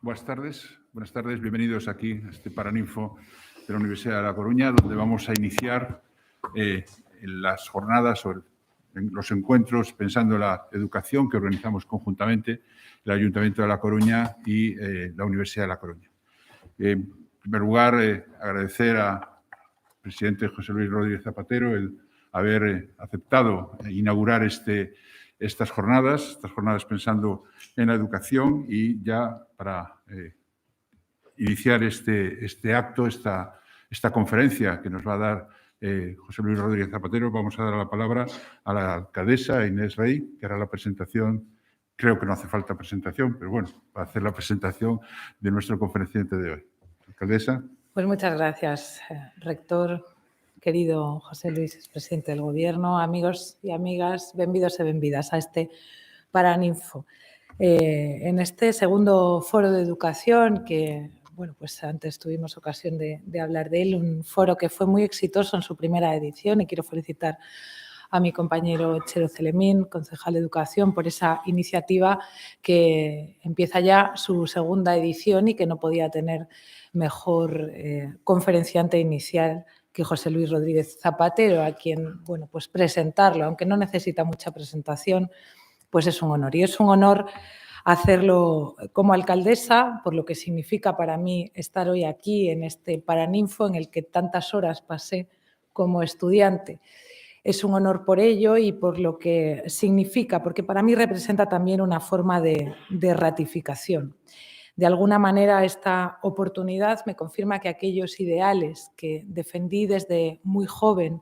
Buenas tardes, bienvenidos aquí a este Paraninfo de la Universidad de La Coruña, donde vamos a iniciar las jornadas sobre los encuentros pensando en la educación que organizamos conjuntamente el Ayuntamiento de La Coruña y la Universidad de La Coruña. En primer lugar, agradecer al presidente José Luis Rodríguez Zapatero el haber aceptado inaugurar estas jornadas pensando en la educación, y ya para iniciar este acto, esta conferencia que nos va a dar José Luis Rodríguez Zapatero, vamos a dar la palabra a la alcaldesa Inés Rey, que hará la presentación. Creo que no hace falta presentación, pero bueno, va a hacer la presentación de nuestro conferenciante de hoy. Alcaldesa. Pues muchas gracias, rector, querido José Luis, presidente del Gobierno, amigos y amigas, benvidos e benvidas a este Paraninfo. En este segundo foro de educación, que bueno, pues antes tuvimos ocasión de hablar de él, un foro que fue muy exitoso en su primera edición, y quiero felicitar a mi compañero Chero Celemín, concejal de Educación, por esa iniciativa que empieza ya su segunda edición y que no podía tener mejor conferenciante inicial que José Luis Rodríguez Zapatero, a quien, bueno, pues presentarlo, aunque no necesita mucha presentación, pues es un honor. Y es un honor hacerlo como alcaldesa, por lo que significa para mí estar hoy aquí en este Paraninfo en el que tantas horas pasé como estudiante. Es un honor por ello y por lo que significa, porque para mí representa también una forma de ratificación. De alguna manera, esta oportunidad me confirma que aquellos ideales que defendí desde muy joven,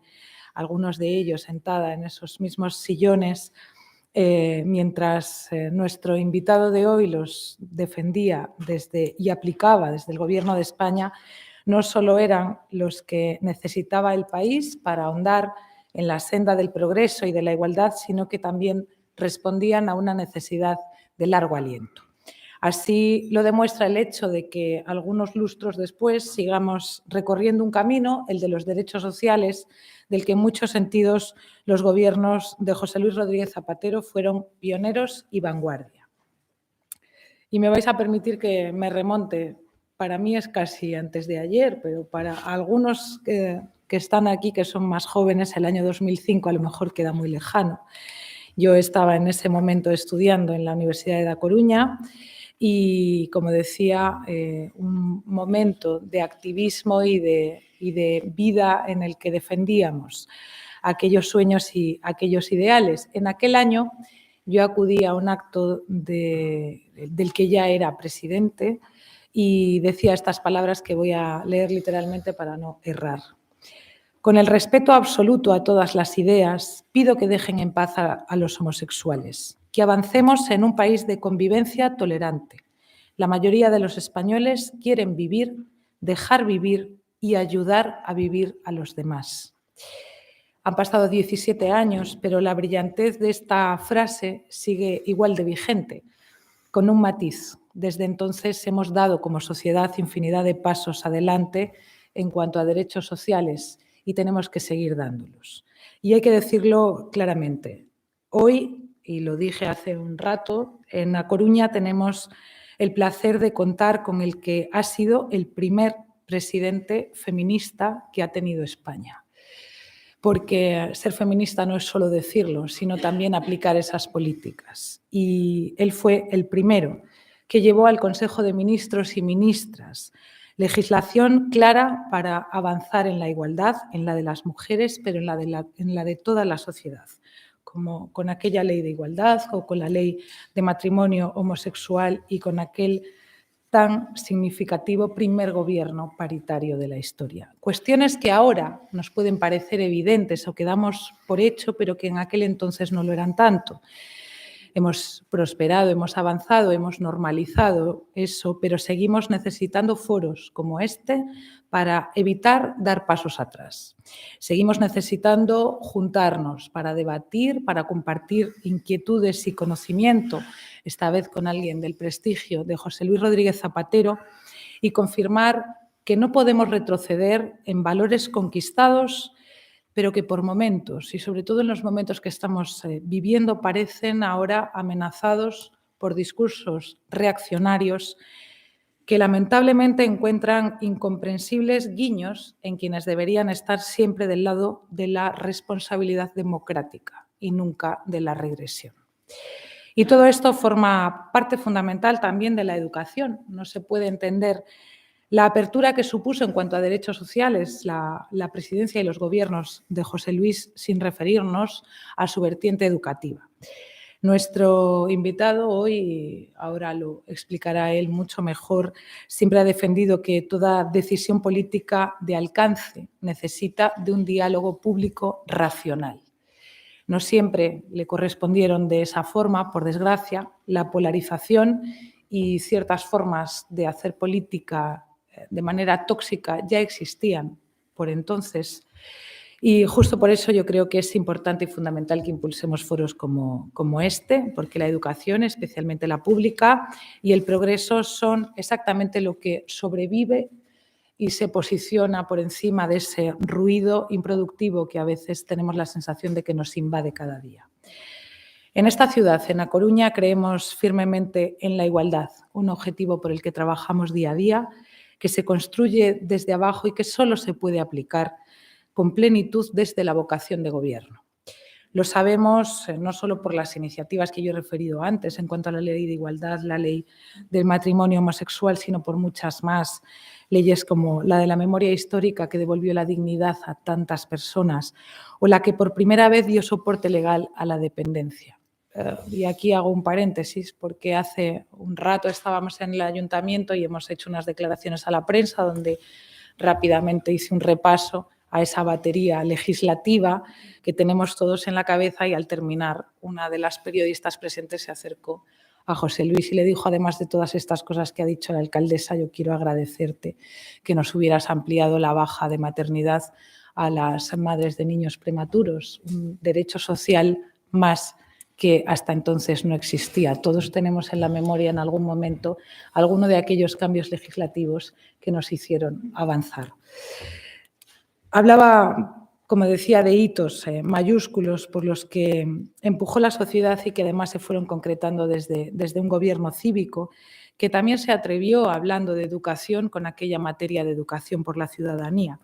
algunos de ellos sentada en esos mismos sillones, mientras nuestro invitado de hoy los defendía y aplicaba desde el Gobierno de España, no solo eran los que necesitaba el país para ahondar en la senda del progreso y de la igualdad, sino que también respondían a una necesidad de largo aliento. Así lo demuestra el hecho de que algunos lustros después sigamos recorriendo un camino, el de los derechos sociales, del que en muchos sentidos los gobiernos de José Luis Rodríguez Zapatero fueron pioneros y vanguardia. Y me vais a permitir que me remonte, para mí es casi antes de ayer, pero para algunos que están aquí, que son más jóvenes, el año 2005 a lo mejor queda muy lejano. Yo estaba en ese momento estudiando en la Universidad de La Coruña y, como decía, un momento de activismo y de vida en el que defendíamos aquellos sueños y aquellos ideales. En aquel año yo acudí a un acto del que ya era presidente y decía estas palabras que voy a leer literalmente para no errar. Con el respeto absoluto a todas las ideas, pido que dejen en paz a los homosexuales, que avancemos en un país de convivencia tolerante. La mayoría de los españoles quieren vivir, dejar vivir y ayudar a vivir a los demás. Han pasado 17 años, pero la brillantez de esta frase sigue igual de vigente, con un matiz. Desde entonces hemos dado como sociedad infinidad de pasos adelante en cuanto a derechos sociales y tenemos que seguir dándolos. Y hay que decirlo claramente. Hoy, y lo dije hace un rato, en A Coruña tenemos el placer de contar con el que ha sido el primer presidente feminista que ha tenido España. Porque ser feminista no es solo decirlo, sino también aplicar esas políticas. Y él fue el primero que llevó al Consejo de Ministros y Ministras. Legislación clara para avanzar en la igualdad, en la de las mujeres, pero en la de toda la sociedad, como con aquella ley de igualdad o con la ley de matrimonio homosexual y con aquel tan significativo primer gobierno paritario de la historia. Cuestiones que ahora nos pueden parecer evidentes o que damos por hecho, pero que en aquel entonces no lo eran tanto. Hemos prosperado, hemos avanzado, hemos normalizado eso, pero seguimos necesitando foros como este para evitar dar pasos atrás. Seguimos necesitando juntarnos para debatir, para compartir inquietudes y conocimiento, esta vez con alguien del prestigio de José Luis Rodríguez Zapatero, y confirmar que no podemos retroceder en valores conquistados, pero que por momentos, y sobre todo en los momentos que estamos viviendo, parecen ahora amenazados por discursos reaccionarios que lamentablemente encuentran incomprensibles guiños en quienes deberían estar siempre del lado de la responsabilidad democrática y nunca de la regresión. Y todo esto forma parte fundamental también de la educación. No se puede entender la apertura que supuso en cuanto a derechos sociales la presidencia y los gobiernos de José Luis sin referirnos a su vertiente educativa. Nuestro invitado hoy, ahora lo explicará él mucho mejor, siempre ha defendido que toda decisión política de alcance necesita de un diálogo público racional. No siempre le correspondieron de esa forma, por desgracia, la polarización y ciertas formas de hacer política de manera tóxica ya existían por entonces. Y justo por eso yo creo que es importante y fundamental que impulsemos foros como este, porque la educación, especialmente la pública, y el progreso son exactamente lo que sobrevive y se posiciona por encima de ese ruido improductivo que a veces tenemos la sensación de que nos invade cada día. En esta ciudad, en A Coruña, creemos firmemente en la igualdad, un objetivo por el que trabajamos día a día, que se construye desde abajo y que solo se puede aplicar con plenitud desde la vocación de gobierno. Lo sabemos no solo por las iniciativas que yo he referido antes en cuanto a la ley de igualdad, la ley del matrimonio homosexual, sino por muchas más leyes como la de la memoria histórica que devolvió la dignidad a tantas personas o la que por primera vez dio soporte legal a la dependencia. Y aquí hago un paréntesis porque hace un rato estábamos en el ayuntamiento y hemos hecho unas declaraciones a la prensa donde rápidamente hice un repaso a esa batería legislativa que tenemos todos en la cabeza y al terminar una de las periodistas presentes se acercó a José Luis y le dijo, además de todas estas cosas que ha dicho la alcaldesa, yo quiero agradecerte que nos hubieras ampliado la baja de maternidad a las madres de niños prematuros, un derecho social más que hasta entonces no existía. Todos tenemos en la memoria en algún momento alguno de aquellos cambios legislativos que nos hicieron avanzar. Hablaba, como decía, de hitos mayúsculos por los que empujó la sociedad y que además se fueron concretando desde un gobierno cívico que también se atrevió, hablando de educación, con aquella materia de educación por la ciudadanía.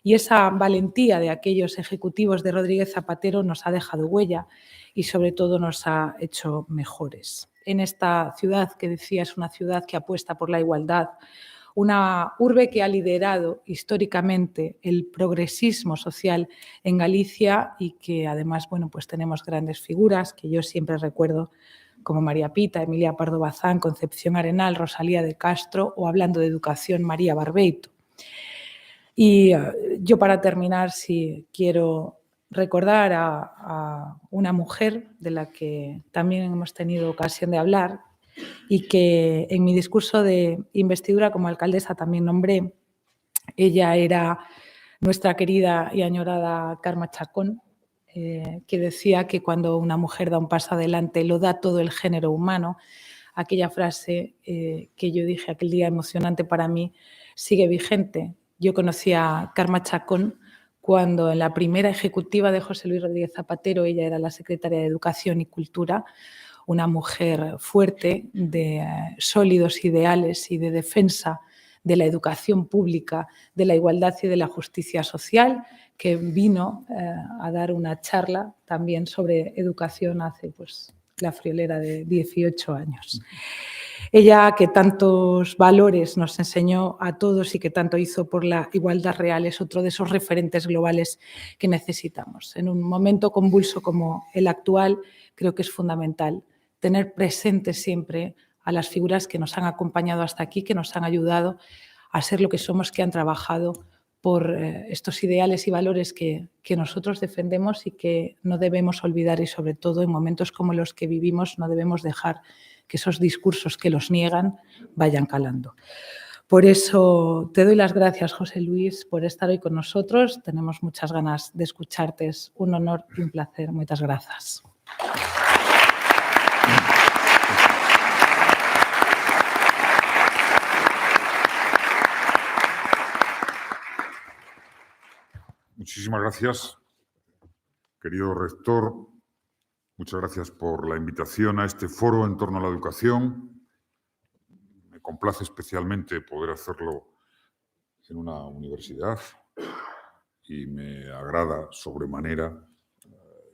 Y esa valentía de aquellos ejecutivos de Rodríguez Zapatero nos ha dejado huella y sobre todo nos ha hecho mejores. En esta ciudad, que decía, es una ciudad que apuesta por la igualdad, una urbe que ha liderado históricamente el progresismo social en Galicia y que además, bueno, pues tenemos grandes figuras que yo siempre recuerdo como María Pita, Emilia Pardo Bazán, Concepción Arenal, Rosalía de Castro o, hablando de educación, María Barbeito. Y yo, para terminar, sí quiero recordar a una mujer de la que también hemos tenido ocasión de hablar y que en mi discurso de investidura como alcaldesa también nombré. Ella era nuestra querida y añorada Carme Chacón, que decía que cuando una mujer da un paso adelante lo da todo el género humano. Aquella frase que yo dije aquel día, emocionante para mí, sigue vigente. Yo conocí a Carme Chacón cuando en la primera ejecutiva de José Luis Rodríguez Zapatero ella era la secretaria de Educación y Cultura, una mujer fuerte, de sólidos ideales y de defensa de la educación pública, de la igualdad y de la justicia social, que vino a dar una charla también sobre educación hace la friolera de 18 años. Ella, que tantos valores nos enseñó a todos y que tanto hizo por la igualdad real, es otro de esos referentes globales que necesitamos. En un momento convulso como el actual, creo que es fundamental tener presente siempre a las figuras que nos han acompañado hasta aquí, que nos han ayudado a ser lo que somos, que han trabajado por estos ideales y valores que nosotros defendemos y que no debemos olvidar, y sobre todo en momentos como los que vivimos no debemos dejar que esos discursos que los niegan vayan calando. Por eso te doy las gracias, José Luis, por estar hoy con nosotros. Tenemos muchas ganas de escucharte. Es un honor y un placer. Muchas gracias. Muchísimas gracias, querido rector. Muchas gracias por la invitación a este foro en torno a la educación. Me complace especialmente poder hacerlo en una universidad y me agrada sobremanera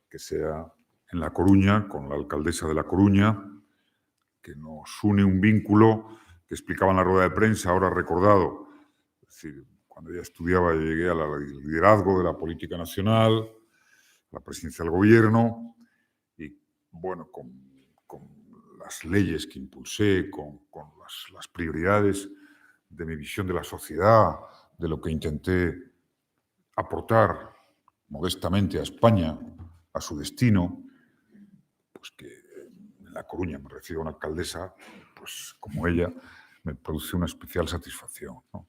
que sea en La Coruña, con la alcaldesa de La Coruña, que nos une un vínculo que explicaba en la rueda de prensa, ahora recordado. Es decir, cuando ella estudiaba yo llegué al liderazgo de la política nacional, la presidencia del gobierno y, bueno, con las leyes que impulsé, con las prioridades de mi visión de la sociedad, de lo que intenté aportar modestamente a España, a su destino, pues que en La Coruña me refiero a una alcaldesa, pues como ella, me produce una especial satisfacción, ¿no?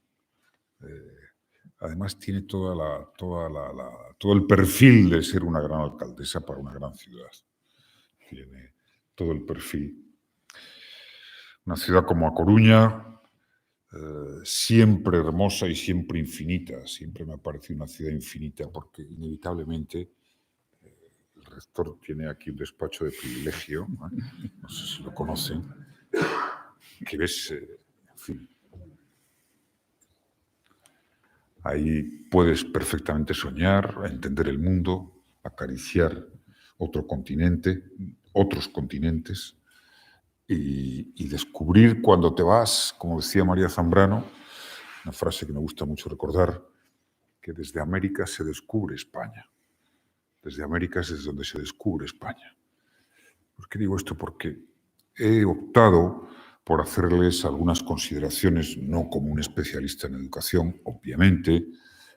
Además tiene todo el perfil de ser una gran alcaldesa para una gran ciudad. Tiene todo el perfil. Una ciudad como A Coruña, siempre hermosa y siempre infinita. Siempre me ha parecido una ciudad infinita porque inevitablemente el rector tiene aquí un despacho de privilegio, no sé si lo conocen, que ves, en fin, ahí puedes perfectamente soñar, entender el mundo, acariciar otro continente, otros continentes y descubrir cuando te vas, como decía María Zambrano, una frase que me gusta mucho recordar, que desde América se descubre España. Desde América es desde donde se descubre España. ¿Por qué digo esto? Porque he optado por hacerles algunas consideraciones, no como un especialista en educación, obviamente,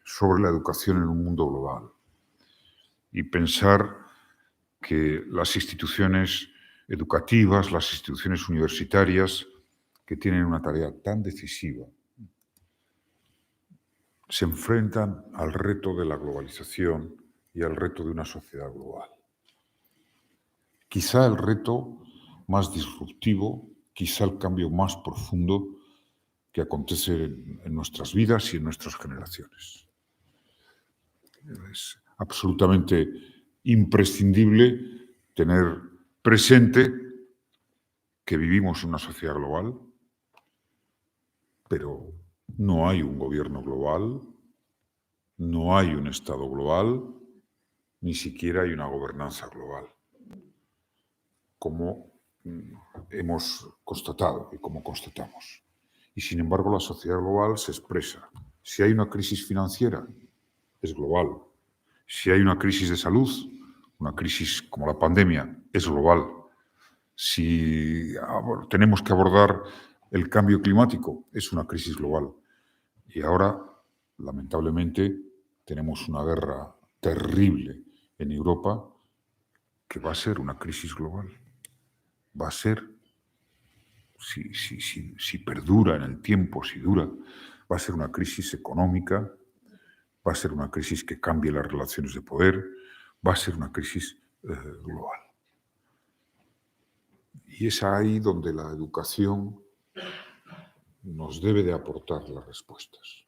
sobre la educación en un mundo global. Y pensar que las instituciones educativas, las instituciones universitarias, que tienen una tarea tan decisiva, se enfrentan al reto de la globalización y al reto de una sociedad global. Quizá el reto más disruptivo, quizá el cambio más profundo que acontece en nuestras vidas y en nuestras generaciones. Es absolutamente imprescindible tener presente que vivimos en una sociedad global, pero no hay un gobierno global, no hay un Estado global, ni siquiera hay una gobernanza global, como hemos constatado y como constatamos. Y sin embargo, la sociedad global se expresa. Si hay una crisis financiera, es global. Si hay una crisis de salud, una crisis como la pandemia, es global. Si tenemos que abordar el cambio climático, es una crisis global. Y ahora, lamentablemente, tenemos una guerra terrible en Europa que va a ser una crisis global. Va a ser, si perdura en el tiempo, si dura, va a ser una crisis económica, va a ser una crisis que cambie las relaciones de poder, va a ser una crisis global. Y es ahí donde la educación nos debe de aportar las respuestas.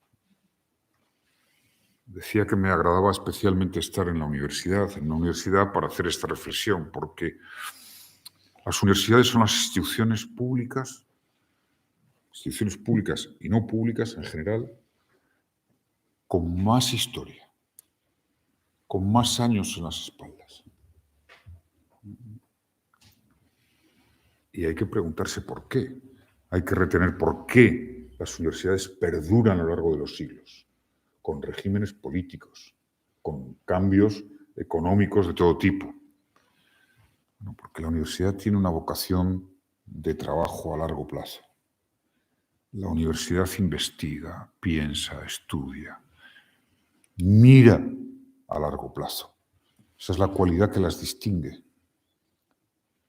Decía que me agradaba especialmente estar en una universidad para hacer esta reflexión, porque las universidades son las instituciones públicas y no públicas en general, con más historia, con más años en las espaldas. Y hay que preguntarse por qué. hay que retener por qué las universidades perduran a lo largo de los siglos, con regímenes políticos, con cambios económicos de todo tipo. Bueno, porque la universidad tiene una vocación de trabajo a largo plazo. La universidad investiga, piensa, estudia, mira a largo plazo. Esa es la cualidad que las distingue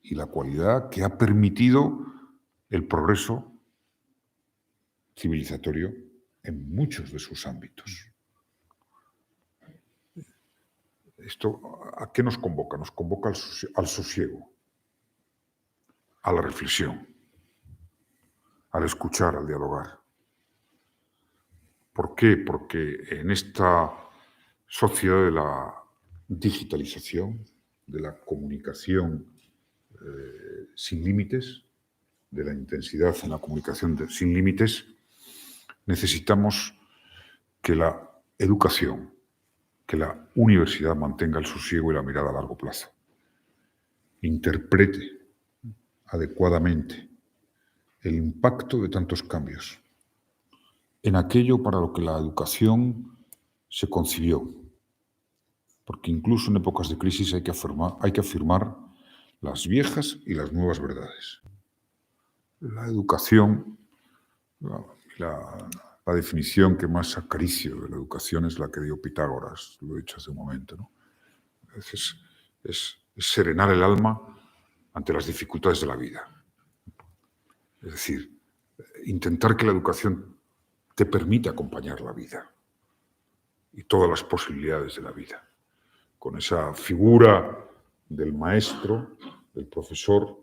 y la cualidad que ha permitido el progreso civilizatorio en muchos de sus ámbitos. ¿Esto a qué nos convoca? Nos convoca al sosiego, a la reflexión, al escuchar, al dialogar. ¿Por qué? Porque en esta sociedad de la digitalización, de la comunicación sin límites, de la intensidad en la comunicación sin límites, necesitamos que la educación, que la universidad mantenga el sosiego y la mirada a largo plazo, interprete adecuadamente el impacto de tantos cambios en aquello para lo que la educación se concibió. Porque incluso en épocas de crisis hay que afirmar las viejas y las nuevas verdades. La educación, la definición que más acaricio de la educación es la que dio Pitágoras, lo he dicho hace un momento, ¿no? A veces es serenar el alma ante las dificultades de la vida. Es decir, intentar que la educación te permite acompañar la vida y todas las posibilidades de la vida. Con esa figura del maestro, del profesor,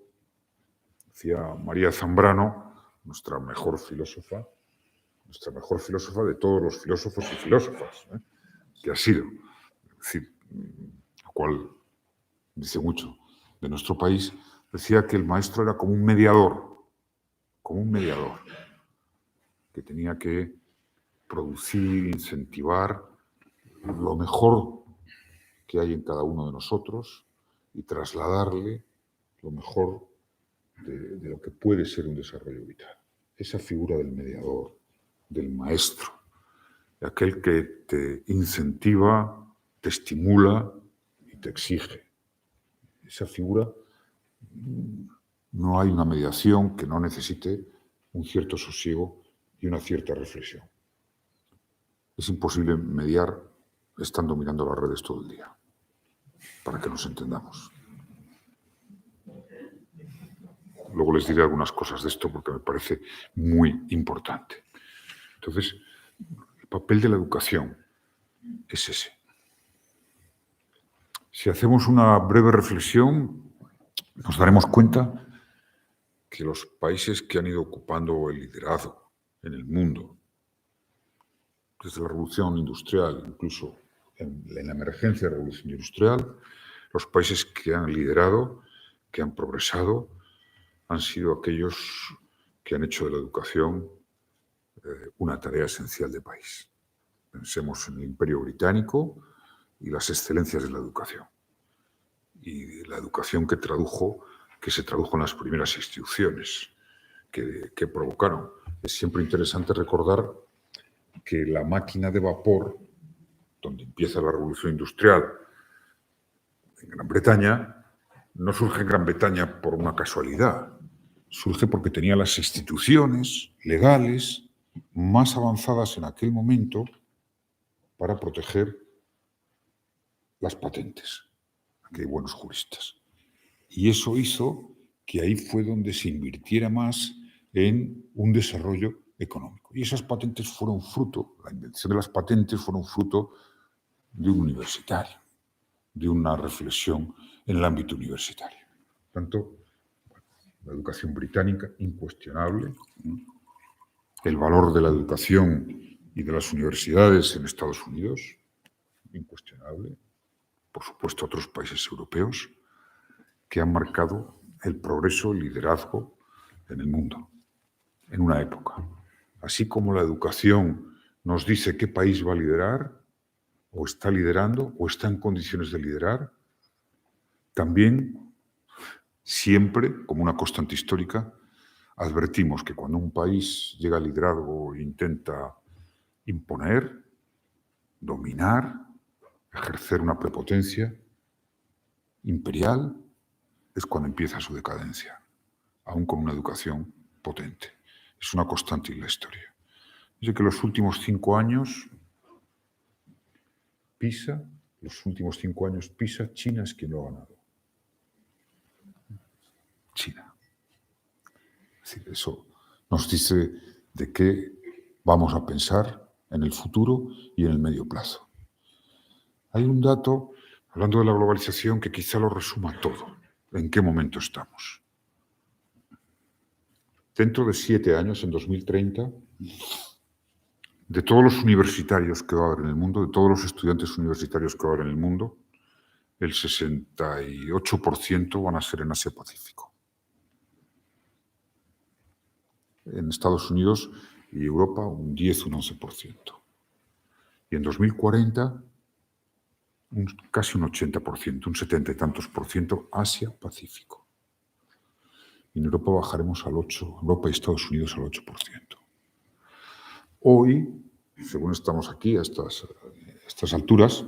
decía María Zambrano, nuestra mejor filósofa de todos los filósofos y filósofas, que ha sido. Es decir, lo cual dice mucho de nuestro país, decía que el maestro era como un mediador, que tenía que producir, incentivar lo mejor que hay en cada uno de nosotros y trasladarle lo mejor de lo que puede ser un desarrollo vital. Esa figura del mediador, del maestro, de aquel que te incentiva, te estimula y te exige. Esa figura, no hay una mediación que no necesite un cierto sosiego y una cierta reflexión. Es imposible mediar estando mirando las redes todo el día, para que nos entendamos. Luego les diré algunas cosas de esto porque me parece muy importante. Entonces, el papel de la educación es ese. Si hacemos una breve reflexión, nos daremos cuenta que los países que han ido ocupando el liderazgo en el mundo, desde la revolución industrial, incluso en la emergencia de la revolución industrial, los países que han liderado, que han progresado, han sido aquellos que han hecho de la educación una tarea esencial de país. Pensemos en el Imperio Británico y las excelencias de la educación. Y la educación que se tradujo en las primeras instituciones que provocaron. Es siempre interesante recordar que la máquina de vapor, donde empieza la revolución industrial en Gran Bretaña, no surge en Gran Bretaña por una casualidad. Surge porque tenía las instituciones legales más avanzadas en aquel momento para proteger las patentes. Aquí hay buenos juristas. Y eso hizo que ahí fue donde se invirtiera más en un desarrollo económico. Y esas patentes fueron fruto, la invención de las patentes fueron fruto de un universitario, de una reflexión en el ámbito universitario. Por tanto, la educación británica, incuestionable. El valor de la educación y de las universidades en Estados Unidos, incuestionable. Por supuesto, otros países europeos que han marcado el progreso, el liderazgo en el mundo, en una época. Así como la educación nos dice qué país va a liderar, o está liderando, o está en condiciones de liderar, también, siempre, como una constante histórica, advertimos que cuando un país llega al liderazgo e intenta imponer, dominar, ejercer una prepotencia imperial, es cuando empieza su decadencia, aún con una educación potente. Es una constante en la historia. Dice que los últimos 5 años, PISA, China es quien lo ha ganado. China. Es decir, eso nos dice de qué vamos a pensar en el futuro y en el medio plazo. Hay un dato, hablando de la globalización, que quizá lo resuma todo. ¿En qué momento estamos? Dentro de 7 años, en 2030, de todos los universitarios que va a haber en el mundo, de todos los estudiantes universitarios que va a haber en el mundo, el 68% van a ser en Asia-Pacífico. En Estados Unidos y Europa un 10, un 11%. Y en 2040 casi un 80%, un 70 y tantos por ciento Asia-Pacífico. Y en Europa bajaremos al 8%, Europa y Estados Unidos al 8%. Hoy, según estamos aquí a estas alturas,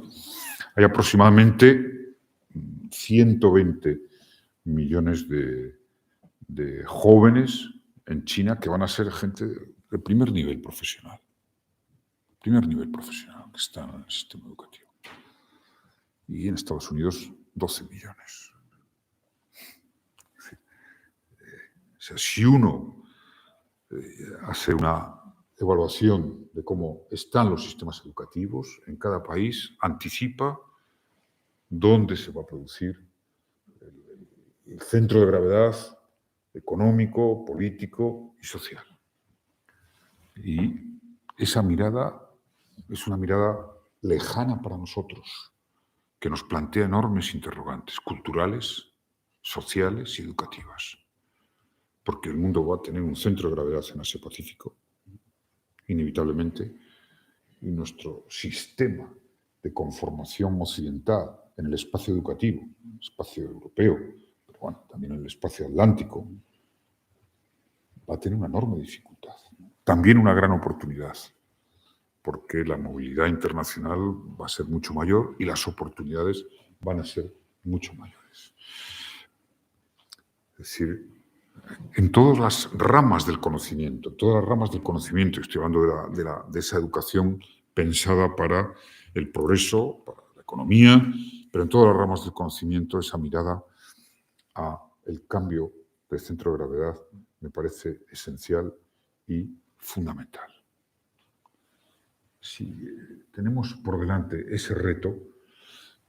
hay aproximadamente 120 millones de jóvenes en China que van a ser gente de primer nivel profesional. Primer nivel profesional que está en el sistema educativo. Y en Estados Unidos, 12 millones. O sea, si uno hace una evaluación de cómo están los sistemas educativos en cada país, anticipa dónde se va a producir el centro de gravedad económico, político y social. Y esa mirada es una mirada lejana para nosotros, que nos plantea enormes interrogantes culturales, sociales y educativas. Porque el mundo va a tener un centro de gravedad en Asia-Pacífico, inevitablemente, y nuestro sistema de conformación occidental en el espacio educativo, espacio europeo, pero bueno, también en el espacio atlántico, va a tener una enorme dificultad. También una gran oportunidad, porque la movilidad internacional va a ser mucho mayor y las oportunidades van a ser mucho mayores. Es decir, en todas las ramas del conocimiento, estoy hablando de esa educación pensada para el progreso, para la economía, pero en todas las ramas del conocimiento esa mirada a el cambio del centro de gravedad me parece esencial y fundamental. Si tenemos por delante ese reto,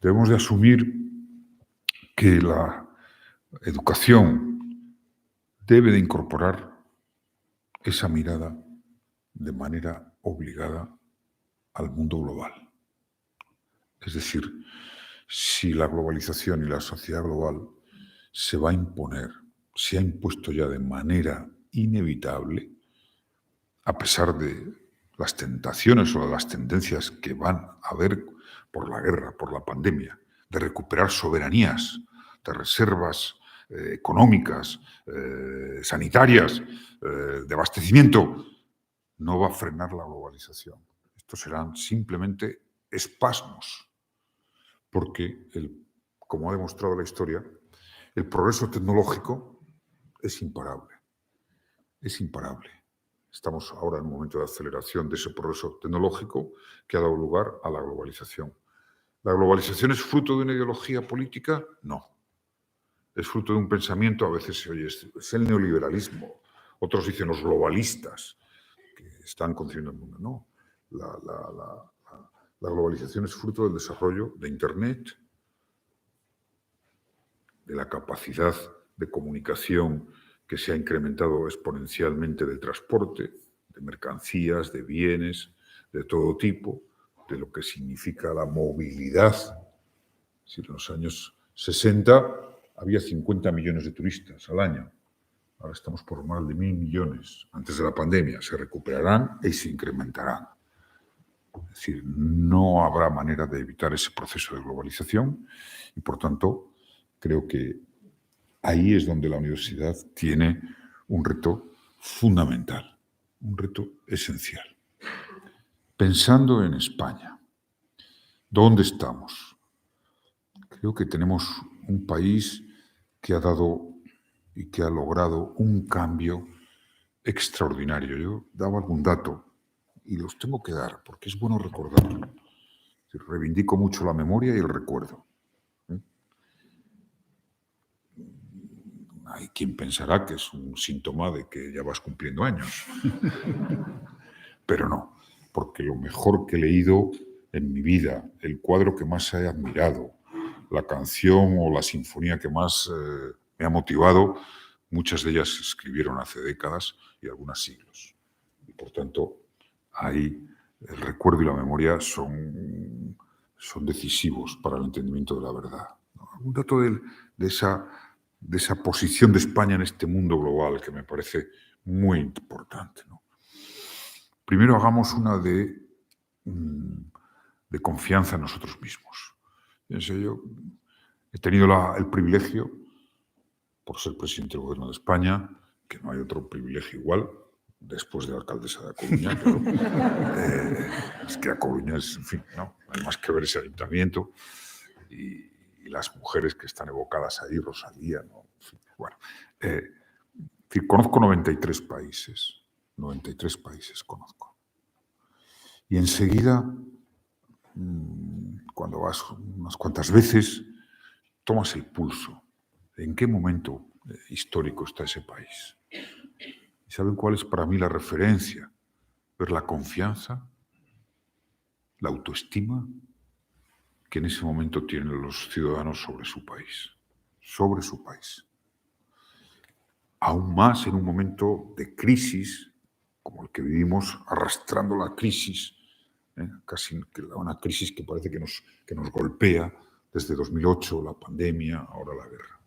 debemos de asumir que la educación debe de incorporar esa mirada de manera obligada al mundo global. Es decir, si la globalización y la sociedad global se va a imponer, se ha impuesto ya de manera inevitable, a pesar de las tentaciones o las tendencias que van a haber por la guerra, por la pandemia, de recuperar soberanías, de reservas económicas, sanitarias, de abastecimiento, no va a frenar la globalización. Estos serán simplemente espasmos, porque, como ha demostrado la historia, el progreso tecnológico es imparable. Es imparable. Estamos ahora en un momento de aceleración de ese progreso tecnológico que ha dado lugar a la globalización. ¿La globalización es fruto de una ideología política? No. Es fruto de un pensamiento, a veces se oye, es el neoliberalismo. Otros dicen los globalistas, que están concibiendo el mundo. No. La globalización es fruto del desarrollo de Internet, de la capacidad de comunicación que se ha incrementado exponencialmente del transporte, de mercancías, de bienes, de todo tipo, de lo que significa la movilidad. Si en los años 60 había 50 millones de turistas al año, ahora estamos por más de 1.000 millones. Antes de la pandemia se recuperarán y se incrementarán. Es decir, no habrá manera de evitar ese proceso de globalización y, por tanto, creo que ahí es donde la universidad tiene un reto fundamental, un reto esencial. Pensando en España, ¿dónde estamos? Creo que tenemos un país que ha dado y que ha logrado un cambio extraordinario. Yo daba algún dato y los tengo que dar porque es bueno recordarlo. Reivindico mucho la memoria y el recuerdo. Hay quien pensará que es un síntoma de que ya vas cumpliendo años. Pero no, porque lo mejor que he leído en mi vida, el cuadro que más he admirado, la canción o la sinfonía que más me ha motivado, muchas de ellas se escribieron hace décadas y algunas siglos. Y por tanto, ahí el recuerdo y la memoria son decisivos para el entendimiento de la verdad. Un dato de esa posición de España en este mundo global que me parece muy importante, ¿no? Primero hagamos una de confianza en nosotros mismos. Pienso yo, he tenido el privilegio, por ser presidente del Gobierno de España, que no hay otro privilegio igual, después de la alcaldesa de A Coruña, claro. Es que A Coruña es, en fin, no hay más que ver ese ayuntamiento y las mujeres que están evocadas ahí, Rosalía, ¿no? En fin, bueno, conozco 93 países. 93 países conozco. Y enseguida, cuando vas unas cuantas veces, tomas el pulso. ¿En qué momento histórico está ese país? ¿Y saben cuál es para mí la referencia? Ver la confianza, la autoestima que en ese momento tienen los ciudadanos sobre su país. Sobre su país. Aún más en un momento de crisis, como el que vivimos, arrastrando la crisis, casi una crisis que parece que nos golpea desde 2008, la pandemia, ahora la guerra.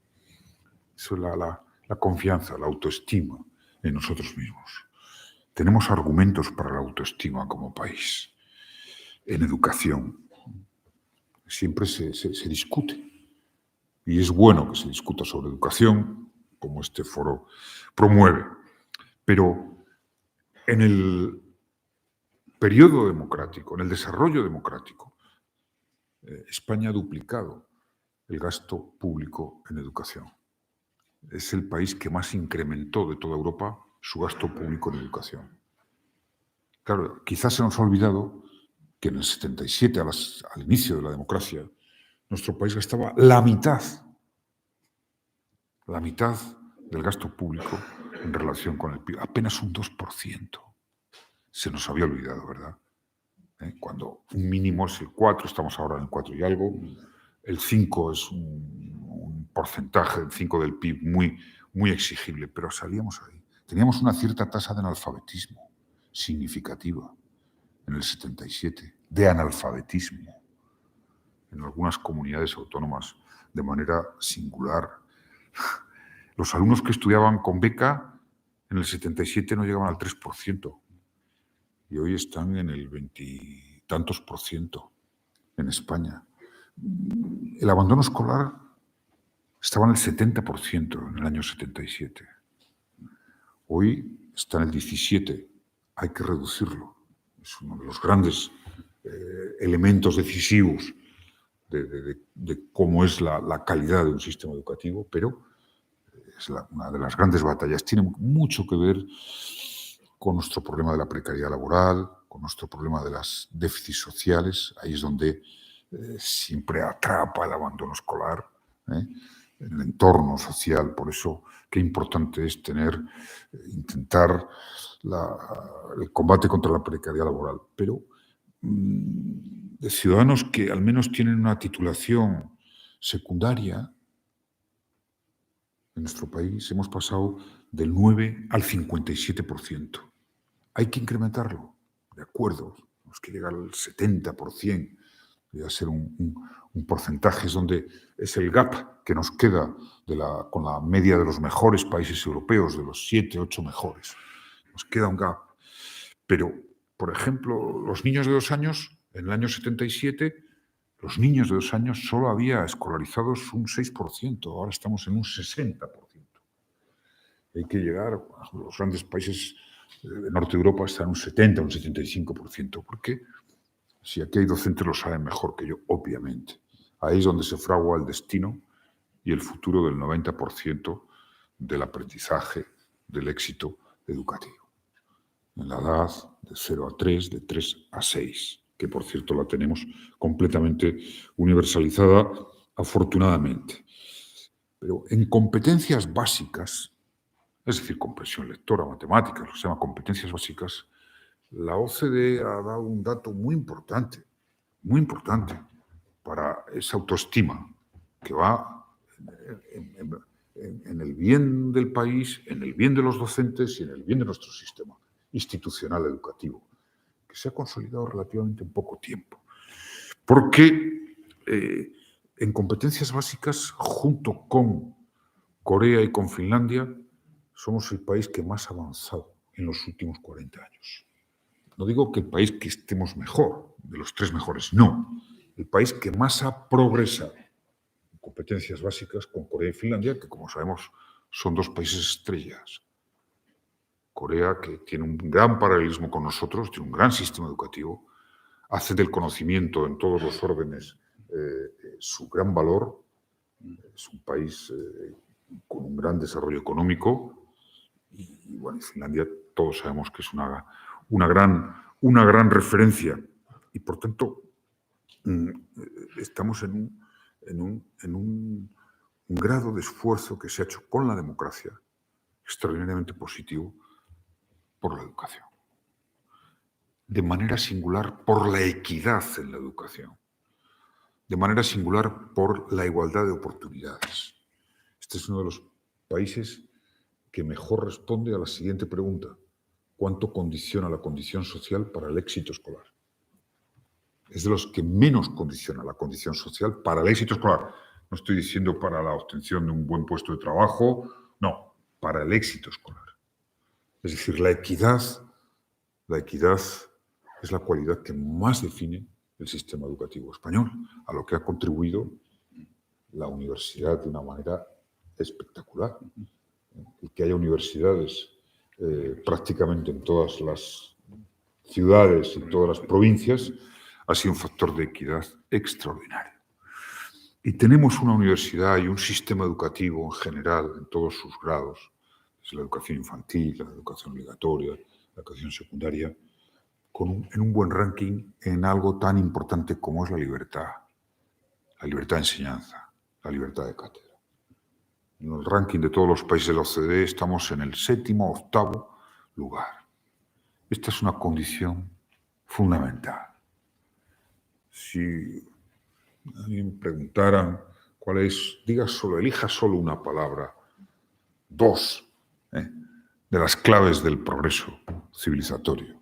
Eso es la confianza, la autoestima en nosotros mismos. Tenemos argumentos para la autoestima como país. En educación siempre se discute. Y es bueno que se discuta sobre educación, como este foro promueve. Pero en el periodo democrático, en el desarrollo democrático, España ha duplicado el gasto público en educación. Es el país que más incrementó de toda Europa su gasto público en educación. Claro, quizás se nos ha olvidado que en el 77, al inicio de la democracia, nuestro país gastaba la mitad del gasto público en relación con el PIB, apenas un 2%. Se nos había olvidado, ¿verdad? Cuando un mínimo es el 4, estamos ahora en el 4 y algo, el 5 es un porcentaje, el 5 del PIB muy, muy exigible, pero salíamos ahí. Teníamos una cierta tasa de analfabetismo significativa en el 77, de analfabetismo en algunas comunidades autónomas de manera singular. Los alumnos que estudiaban con beca en el 77 no llegaban al 3%. Y hoy están en el 20 y tantos % en España. El abandono escolar estaba en el 70% en el año 77. Hoy está en el 17%. Hay que reducirlo. Es uno de los grandes elementos decisivos de cómo es la calidad de un sistema educativo, pero es una de las grandes batallas. Tiene mucho que ver con nuestro problema de la precariedad laboral, con nuestro problema de los déficits sociales. Ahí es donde siempre atrapa el abandono escolar, en el entorno social. Por eso, qué importante es intentar el combate contra la precariedad laboral. Pero de ciudadanos que al menos tienen una titulación secundaria, en nuestro país hemos pasado del 9 al 57%. Hay que incrementarlo, de acuerdo. Tenemos que llegar al 70%. Debe ser un porcentaje, es donde es el gap que nos queda con la media de los mejores países europeos, de los 7, 8 mejores. Nos queda un gap. Pero, por ejemplo, los niños de 2 años, en el año 77, los niños de 2 años solo había escolarizados un 6%, ahora estamos en un 60%. Hay que llegar, los grandes países del norte de Europa están un 70, un 75%. ¿Por qué? Si aquí hay docentes lo saben mejor que yo, obviamente. Ahí es donde se fragua el destino y el futuro del 90% del aprendizaje, del éxito educativo. En la edad de 0 a 3, de 3 a 6, que por cierto la tenemos completamente universalizada, afortunadamente. Pero en competencias básicas, es decir, comprensión lectora, matemáticas, lo que se llama competencias básicas, la OCDE ha dado un dato muy importante para esa autoestima que va en el bien del país, en el bien de los docentes y en el bien de nuestro sistema institucional educativo, que se ha consolidado relativamente en poco tiempo. Porque en competencias básicas, junto con Corea y con Finlandia, somos el país que más ha avanzado en los últimos 40 años. No digo que el país que estemos mejor, de los 3 mejores, no. El país que más ha progresado en competencias básicas con Corea y Finlandia, que como sabemos son 2 países estrellas. Corea, que tiene un gran paralelismo con nosotros, tiene un gran sistema educativo, hace del conocimiento en todos los órdenes su gran valor, es un país con un gran desarrollo económico y bueno, Finlandia todos sabemos que es una gran referencia y por tanto estamos en un grado de esfuerzo que se ha hecho con la democracia extraordinariamente positivo por la educación. De manera singular por la equidad en la educación. De manera singular por la igualdad de oportunidades. Este es uno de los países que mejor responde a la siguiente pregunta. ¿Cuánto condiciona la condición social para el éxito escolar? Es de los que menos condiciona la condición social para el éxito escolar. No estoy diciendo para la obtención de un buen puesto de trabajo, no, para el éxito escolar. Es decir, la equidad es la cualidad que más define el sistema educativo español, a lo que ha contribuido la universidad de una manera espectacular. Y que haya universidades prácticamente en todas las ciudades y todas las provincias ha sido un factor de equidad extraordinario. Y tenemos una universidad y un sistema educativo en general, en todos sus grados, desde la educación infantil, la educación obligatoria, la educación secundaria, en un buen ranking en algo tan importante como es la libertad de enseñanza, la libertad de cátedra. En el ranking de todos los países de la OCDE estamos en el 7º o 8º lugar. Esta es una condición fundamental. Si a mí me preguntaran cuál es, elija solo una palabra, 2, de las claves del progreso civilizatorio.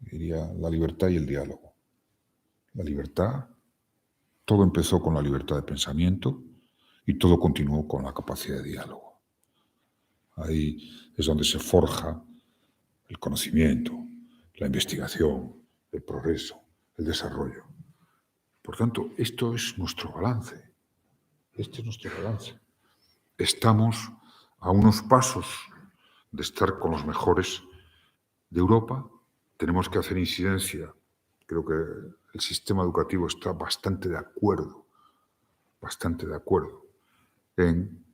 Diría la libertad y el diálogo. La libertad, todo empezó con la libertad de pensamiento y todo continuó con la capacidad de diálogo. Ahí es donde se forja el conocimiento, la investigación, el progreso, el desarrollo. Por tanto, esto es nuestro balance. Este es nuestro balance. Estamos a unos pasos de estar con los mejores de Europa. Tenemos que hacer incidencia. Creo que el sistema educativo está bastante de acuerdo en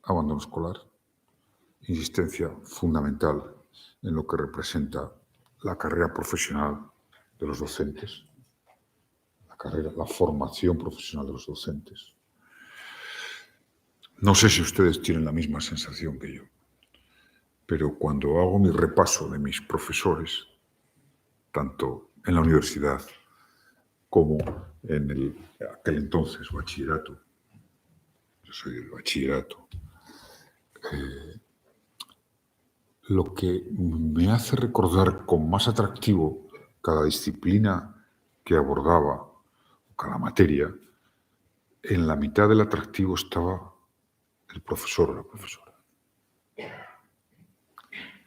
abandono escolar, insistencia fundamental en lo que representa la carrera profesional de los docentes, la formación profesional de los docentes. No sé si ustedes tienen la misma sensación que yo, pero cuando hago mi repaso de mis profesores, tanto en la universidad como en aquel entonces bachillerato, yo soy del bachillerato, lo que me hace recordar con más atractivo cada disciplina que abordaba, cada materia, en la mitad del atractivo estaba el profesor o la profesora.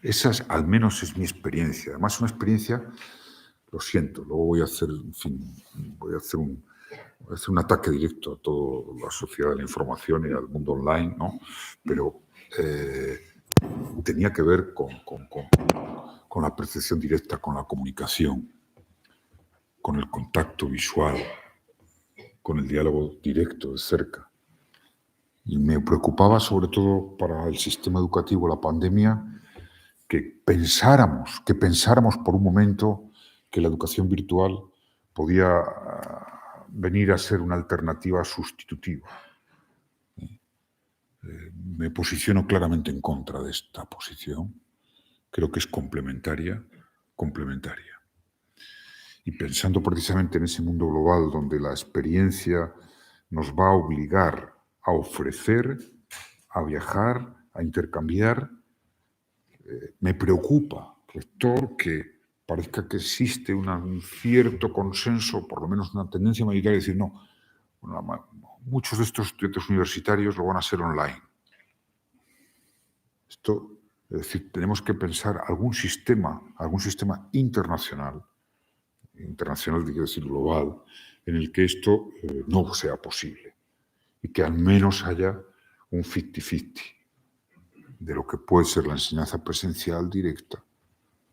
Esa al menos es mi experiencia. Además, una experiencia, lo siento, luego voy a hacer un ataque directo a toda la sociedad de la información y al mundo online, ¿no? Pero tenía que ver con la percepción directa, con la comunicación, con el contacto visual, con el diálogo directo, de cerca. Y me preocupaba sobre todo para el sistema educativo, la pandemia, que pensáramos por un momento que la educación virtual podía venir a ser una alternativa sustitutiva. Me posiciono claramente en contra de esta posición. Creo que es complementaria. Y pensando precisamente en ese mundo global donde la experiencia nos va a obligar a ofrecer, a viajar, a intercambiar, me preocupa, rector, que parezca que existe un cierto consenso, por lo menos una tendencia mayoritaria, de decir, no, muchos de estos estudiantes universitarios lo van a hacer online. Esto, es decir, tenemos que pensar algún sistema internacional, quiero decir global, en el que esto no sea posible y que al menos haya un 50-50 de lo que puede ser la enseñanza presencial directa,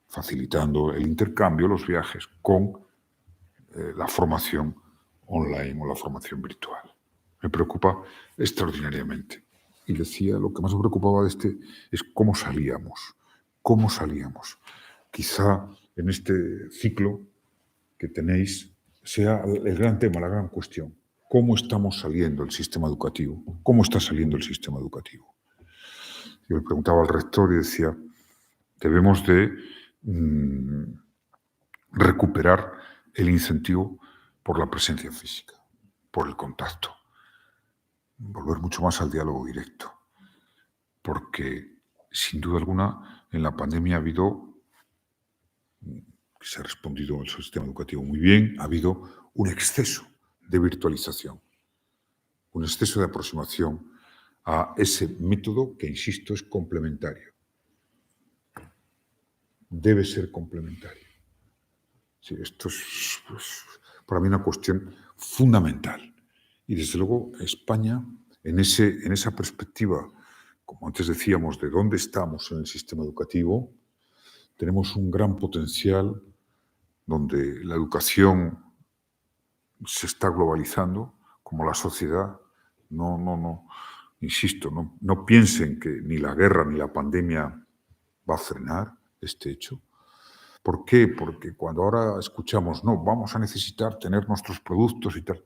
facilitando el intercambio, los viajes, con la formación online o la formación virtual. Me preocupa extraordinariamente. Y decía, lo que más me preocupaba de es cómo salíamos. Quizá en este ciclo que tenéis sea el gran tema, la gran cuestión. ¿Cómo estamos saliendo el sistema educativo? ¿Cómo está saliendo el sistema educativo? Yo le preguntaba al rector y decía, debemos de recuperar el incentivo por la presencia física, por el contacto, volver mucho más al diálogo directo, porque sin duda alguna en la pandemia ha habido, se ha respondido al sistema educativo muy bien, ha habido un exceso de virtualización, un exceso de aproximación a ese método que, insisto, es complementario. Debe ser complementario. Sí, esto es para mí una cuestión fundamental. Y desde luego España, en esa perspectiva, como antes decíamos, de dónde estamos en el sistema educativo, tenemos un gran potencial donde la educación se está globalizando, como la sociedad. Insisto, no piensen que ni la guerra ni la pandemia va a frenar este hecho. ¿Por qué? Porque cuando ahora escuchamos, no, vamos a necesitar tener nuestros productos y tal,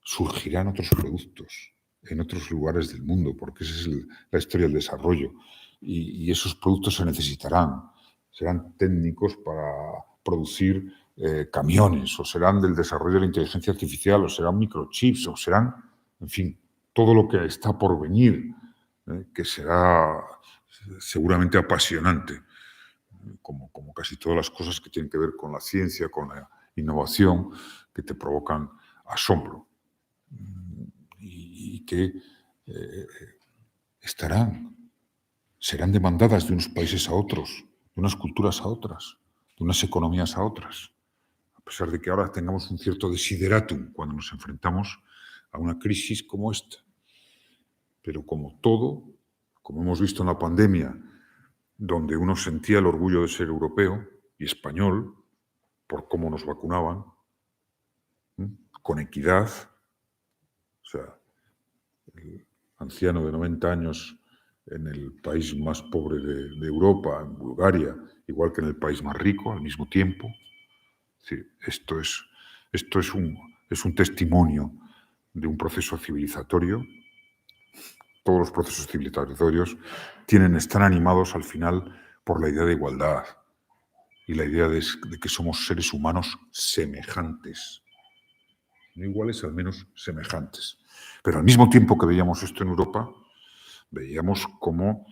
surgirán otros productos en otros lugares del mundo, porque esa es la historia del desarrollo. Y esos productos se necesitarán. Serán técnicos para producir camiones, o serán del desarrollo de la inteligencia artificial, o serán microchips, o serán, en fin, todo lo que está por venir, que será seguramente apasionante. Como casi todas las cosas que tienen que ver con la ciencia, con la innovación, que te provocan asombro y que serán demandadas de unos países a otros, de unas culturas a otras, de unas economías a otras. A pesar de que ahora tengamos un cierto desideratum cuando nos enfrentamos a una crisis como esta. Pero como todo, como hemos visto en la pandemia, donde uno sentía el orgullo de ser europeo y español por cómo nos vacunaban, con equidad. O sea, el anciano de 90 años en el país más pobre de Europa, en Bulgaria, igual que en el país más rico al mismo tiempo. Es decir, esto es un testimonio de un proceso civilizatorio. Todos los procesos civilizatorios están animados al final por la idea de igualdad y la idea de que somos seres humanos semejantes. No iguales, al menos semejantes. Pero al mismo tiempo que veíamos esto en Europa, veíamos cómo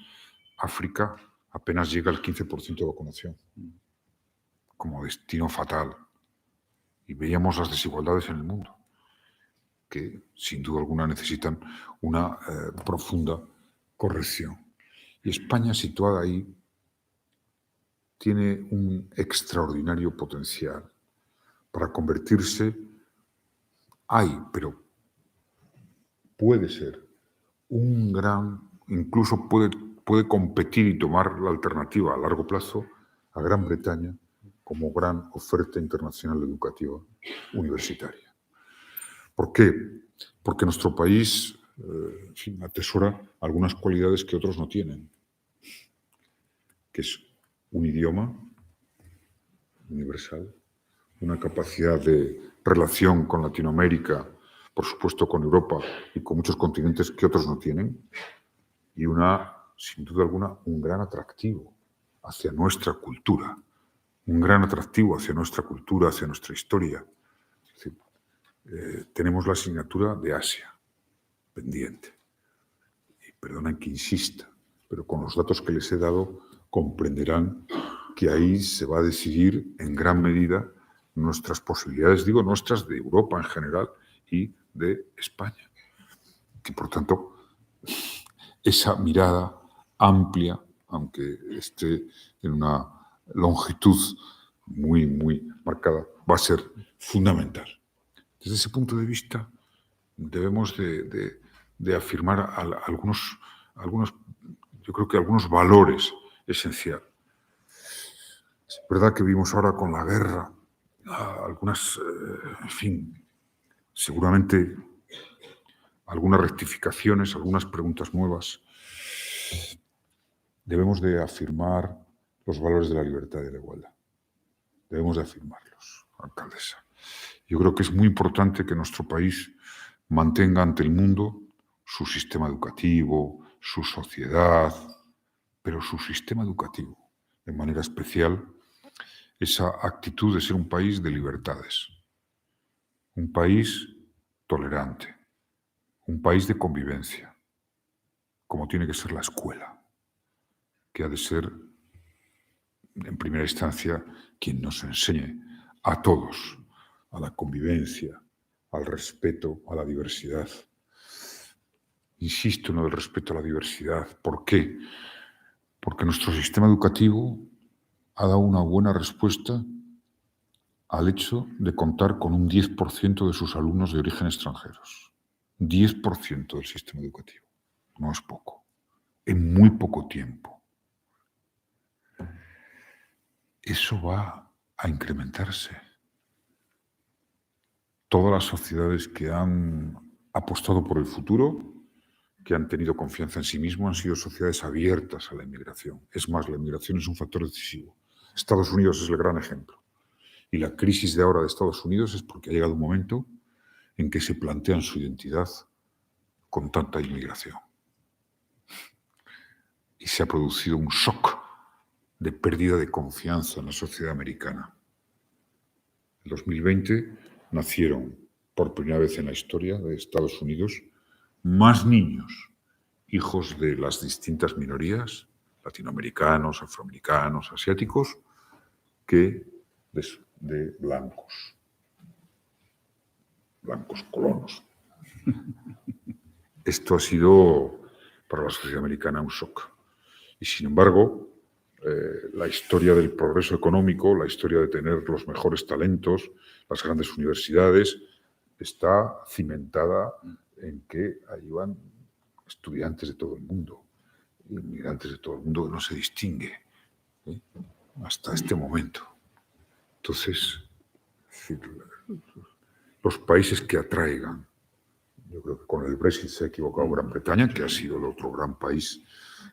África apenas llega al 15% de vacunación, como destino fatal. Y veíamos las desigualdades en el mundo, que sin duda alguna necesitan una profunda corrección. Y España, situada ahí, tiene un extraordinario potencial para convertirse, pero puede ser un gran, incluso puede puede competir y tomar la alternativa a largo plazo a Gran Bretaña como gran oferta internacional educativa universitaria. ¿Por qué? Porque nuestro país en fin, atesora algunas cualidades que otros no tienen, que es un idioma universal, una capacidad de relación con Latinoamérica, por supuesto con Europa y con muchos continentes que otros no tienen, y sin duda alguna, un gran atractivo hacia nuestra cultura, hacia nuestra historia. Es decir, tenemos la asignatura de Asia pendiente. Y perdonen que insista, pero con los datos que les he dado comprenderán que ahí se va a decidir en gran medida nuestras posibilidades, digo nuestras, de Europa en general y de España. Que por tanto, esa mirada amplia, aunque esté en una longitud muy, muy marcada, va a ser fundamental. Desde ese punto de vista, debemos de afirmar algunos, yo creo que algunos valores esenciales. Es verdad que vimos ahora con la guerra algunas, en fin, seguramente algunas rectificaciones, algunas preguntas nuevas. Debemos de afirmar los valores de la libertad y de la igualdad. Debemos de afirmarlos, alcaldesa. Yo creo que es muy importante que nuestro país mantenga ante el mundo su sistema educativo, su sociedad, pero su sistema educativo, de manera especial, esa actitud de ser un país de libertades, un país tolerante, un país de convivencia, como tiene que ser la escuela, que ha de ser, en primera instancia, quien nos enseñe a todos a la convivencia, al respeto a la diversidad. Insisto en el respeto a la diversidad. ¿Por qué? Porque nuestro sistema educativo ha dado una buena respuesta al hecho de contar con un 10% de sus alumnos de origen extranjeros. 10% del sistema educativo. No es poco. En muy poco tiempo. Eso va a incrementarse. Todas las sociedades que han apostado por el futuro, que han tenido confianza en sí mismos, han sido sociedades abiertas a la inmigración. Es más, la inmigración es un factor decisivo. Estados Unidos es el gran ejemplo. Y la crisis de ahora de Estados Unidos es porque ha llegado un momento en que se plantean su identidad con tanta inmigración. Y se ha producido un shock de pérdida de confianza en la sociedad americana. En 2020 nacieron, por primera vez en la historia de Estados Unidos, más niños, hijos de las distintas minorías, latinoamericanos, afroamericanos, asiáticos, que de blancos colonos. Esto ha sido para la sociedad americana un shock. Y sin embargo, la historia del progreso económico, la historia de tener los mejores talentos, las grandes universidades, está cimentada en que ahí van estudiantes de todo el mundo, inmigrantes de todo el mundo, que no se distingue hasta este momento. Entonces, los países que atraigan, yo creo que con el Brexit se ha equivocado Gran Bretaña, que ha sido el otro gran país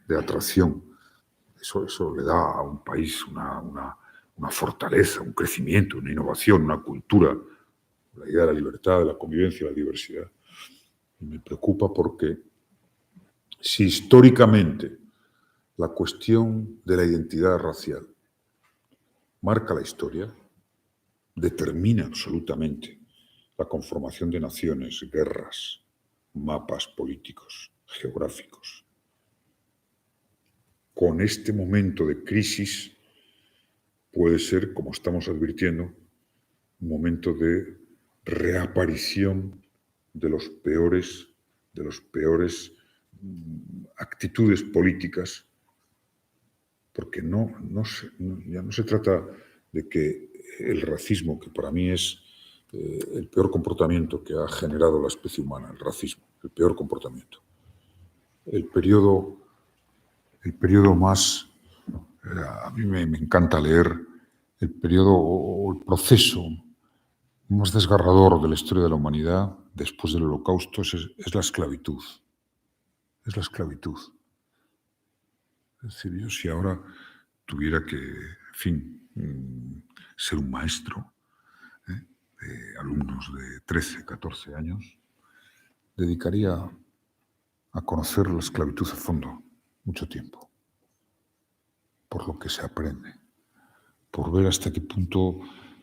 de atracción. Eso le da a un país una fortaleza, un crecimiento, una innovación, una cultura, la idea de la libertad, de la convivencia, de la diversidad. Y me preocupa porque si históricamente la cuestión de la identidad racial marca la historia, determina absolutamente la conformación de naciones, guerras, mapas políticos, geográficos. Con este momento de crisis puede ser, como estamos advirtiendo, un momento de reaparición de los peores actitudes políticas, porque ya no se trata de que el racismo, que para mí es el peor comportamiento que ha generado la especie humana, el racismo, el peor comportamiento. El periodo el periodo más, a mí me encanta leer el periodo o el proceso más desgarrador de la historia de la humanidad después del Holocausto es la esclavitud. Es la esclavitud. Es decir, yo si ahora tuviera que, en fin, ser un maestro de alumnos de 13, 14 años, dedicaría a conocer la esclavitud a fondo mucho tiempo, por lo que se aprende, por ver hasta qué punto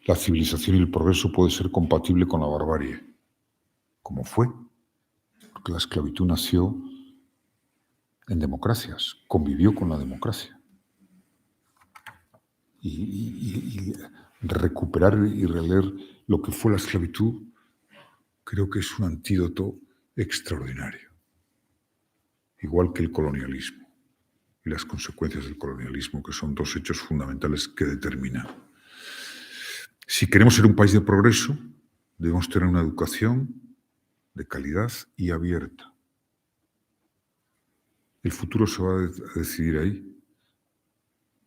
la civilización y el progreso puede ser compatible con la barbarie, como fue, porque la esclavitud nació en democracias, convivió con la democracia. Y recuperar y releer lo que fue la esclavitud creo que es un antídoto extraordinario, igual que el colonialismo y las consecuencias del colonialismo, que son dos hechos fundamentales que determinan. Si queremos ser un país de progreso, debemos tener una educación de calidad y abierta. El futuro se va a decidir ahí.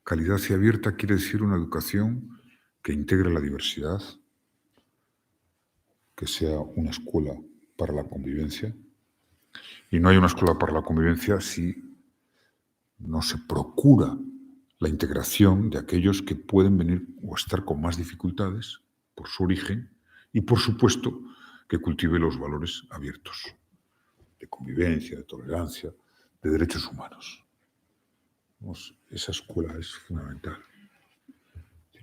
Calidad y abierta quiere decir una educación que integre la diversidad, que sea una escuela para la convivencia. Y no hay una escuela para la convivencia si no se procura la integración de aquellos que pueden venir o estar con más dificultades por su origen y, por supuesto, que cultive los valores abiertos de convivencia, de tolerancia, de derechos humanos. Esa escuela es fundamental.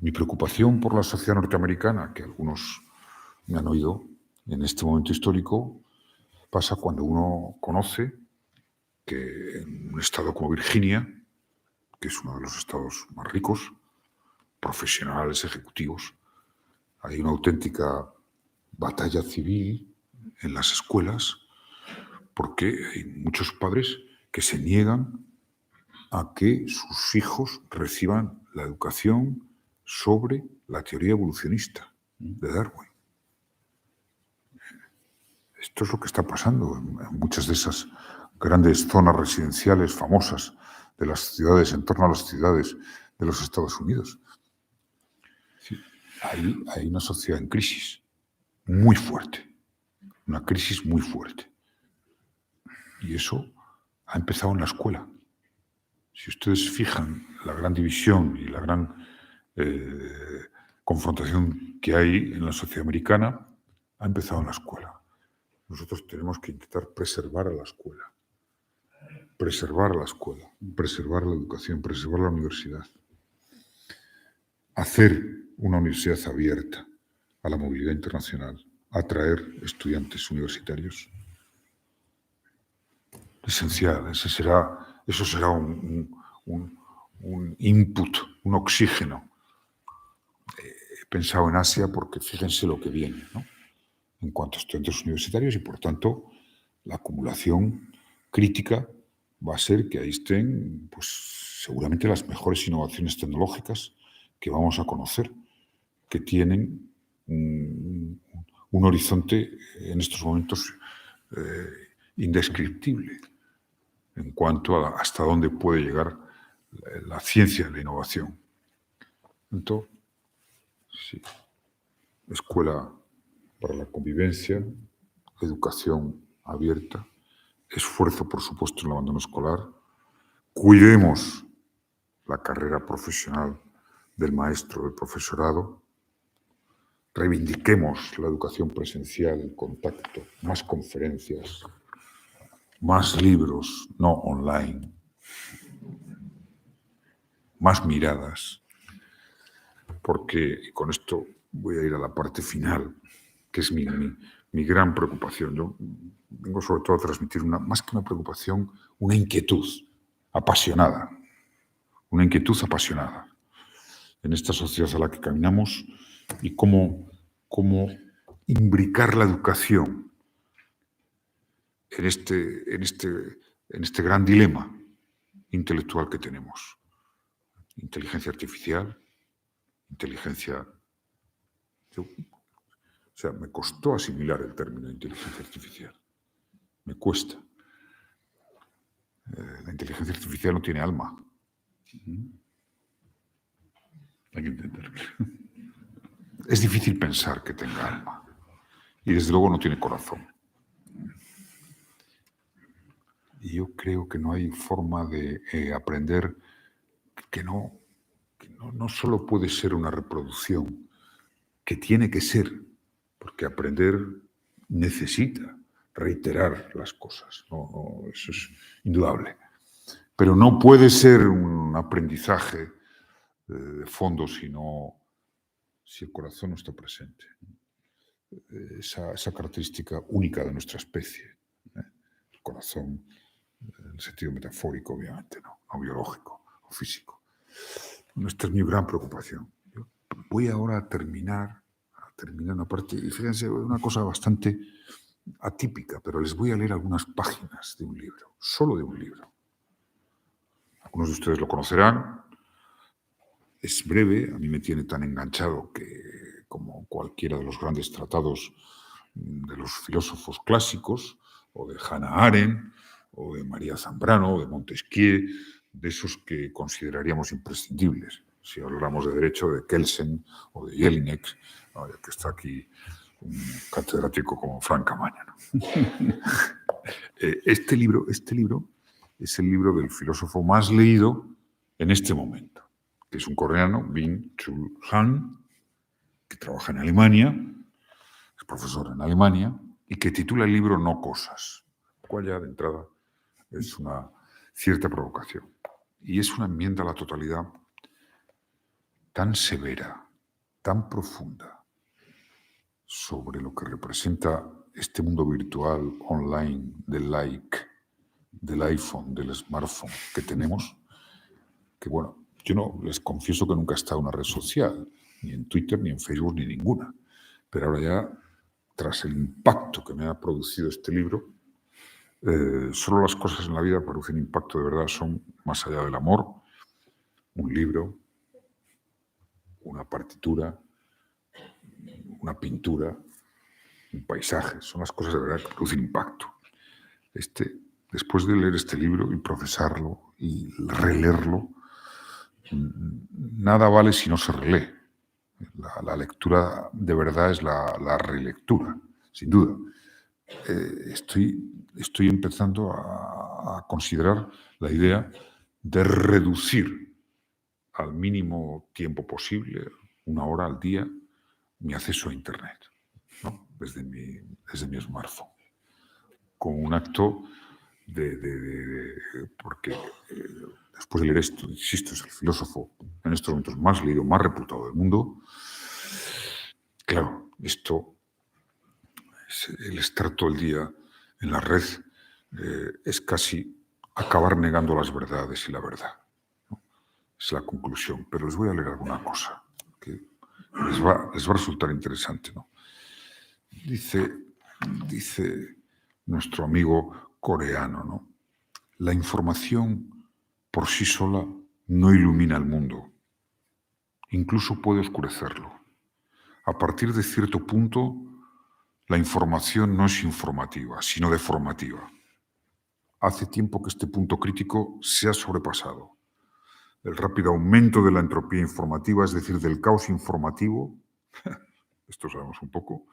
Mi preocupación por la sociedad norteamericana, que algunos me han oído en este momento histórico, pasa cuando uno conoce que en un estado como Virginia, que es uno de los estados más ricos, profesionales, ejecutivos, hay una auténtica batalla civil en las escuelas porque hay muchos padres que se niegan a que sus hijos reciban la educación sobre la teoría evolucionista de Darwin. Esto es lo que está pasando en muchas de esas grandes zonas residenciales famosas de las ciudades, en torno a las ciudades de los Estados Unidos. Sí, hay una sociedad en crisis muy fuerte, una crisis muy fuerte. Y eso ha empezado en la escuela. Si ustedes fijan la gran división y la gran confrontación que hay en la sociedad americana, ha empezado en la escuela. Nosotros tenemos que intentar preservar a la escuela, preservar la escuela, preservar la educación, preservar la universidad. Hacer una universidad abierta a la movilidad internacional, atraer estudiantes universitarios. Esencial, eso será un input, un oxígeno. He pensado en Asia porque fíjense lo que viene, ¿no? En cuanto a estudiantes universitarios y, por tanto, la acumulación crítica va a ser que ahí estén, pues, seguramente las mejores innovaciones tecnológicas que vamos a conocer, que tienen un horizonte en estos momentos indescriptible en cuanto a hasta dónde puede llegar la ciencia y la innovación. Entonces, sí, escuela para la convivencia, educación abierta, esfuerzo, por supuesto, en el abandono escolar, cuidemos la carrera profesional del maestro, del profesorado, reivindiquemos la educación presencial, el contacto, más conferencias, más libros, no online, más miradas, porque, y con esto voy a ir a la parte final, que es mi gran preocupación. Yo vengo sobre todo a transmitir, más que una preocupación, una inquietud apasionada en esta sociedad a la que caminamos y cómo imbricar la educación en este gran dilema intelectual que tenemos. Inteligencia artificial, inteligencia... O sea, me costó asimilar el término inteligencia artificial. Me cuesta. La inteligencia artificial no tiene alma. Hay que intentar. Es difícil pensar que tenga alma. Y desde luego no tiene corazón. Y yo creo que no hay forma de aprender que no solo puede ser una reproducción, que tiene que ser, porque aprender necesita reiterar las cosas. Eso es indudable. Pero no puede ser un aprendizaje de fondo si el corazón no está presente. Esa característica única de nuestra especie. El corazón, en el sentido metafórico, obviamente, no biológico o físico. Esta es mi gran preocupación. Yo voy ahora a terminar una parte, y fíjense, una cosa bastante atípica, pero les voy a leer algunas páginas de un libro, solo de un libro. Algunos de ustedes lo conocerán. Es breve, a mí me tiene tan enganchado que, como cualquiera de los grandes tratados de los filósofos clásicos, o de Hannah Arendt, o de María Zambrano, o de Montesquieu, de esos que consideraríamos imprescindibles. Si hablamos de derecho, de Kelsen o de Jelinek, que está aquí un catedrático como Frank Camaño, ¿no? Este libro es el libro del filósofo más leído en este momento, que es un coreano, Byung-Chul Han, que trabaja en Alemania, es profesor en Alemania, y que titula el libro No cosas, lo cual ya de entrada es una cierta provocación. Y es una enmienda a la totalidad tan severa, tan profunda, sobre lo que representa este mundo virtual, online, del like, del iPhone, del smartphone que tenemos, que bueno, yo no les confieso que nunca he estado en una red social, ni en Twitter, ni en Facebook, ni ninguna. Pero ahora ya, tras el impacto que me ha producido este libro, solo las cosas en la vida producen impacto de verdad, son más allá del amor, un libro, una partitura, una pintura, un paisaje, son las cosas de verdad que producen impacto. Después de leer este libro y procesarlo y releerlo, nada vale si no se relee. La lectura de verdad es la relectura, sin duda. Estoy empezando a considerar la idea de reducir al mínimo tiempo posible, 1 hora al día, mi acceso a Internet, ¿no? desde mi smartphone, como un acto porque después de leer esto, insisto, es el filósofo en estos momentos más leído, más reputado del mundo. Claro, el estar todo el día en la red es casi acabar negando las verdades y la verdad, ¿no? Es la conclusión, pero les voy a leer alguna cosa que les va a resultar interesante, ¿no? Dice nuestro amigo coreano, ¿no? La información por sí sola no ilumina el mundo, incluso puede oscurecerlo. A partir de cierto punto, la información no es informativa, sino deformativa. Hace tiempo que este punto crítico se ha sobrepasado. El rápido aumento de la entropía informativa, es decir, del caos informativo, esto sabemos un poco,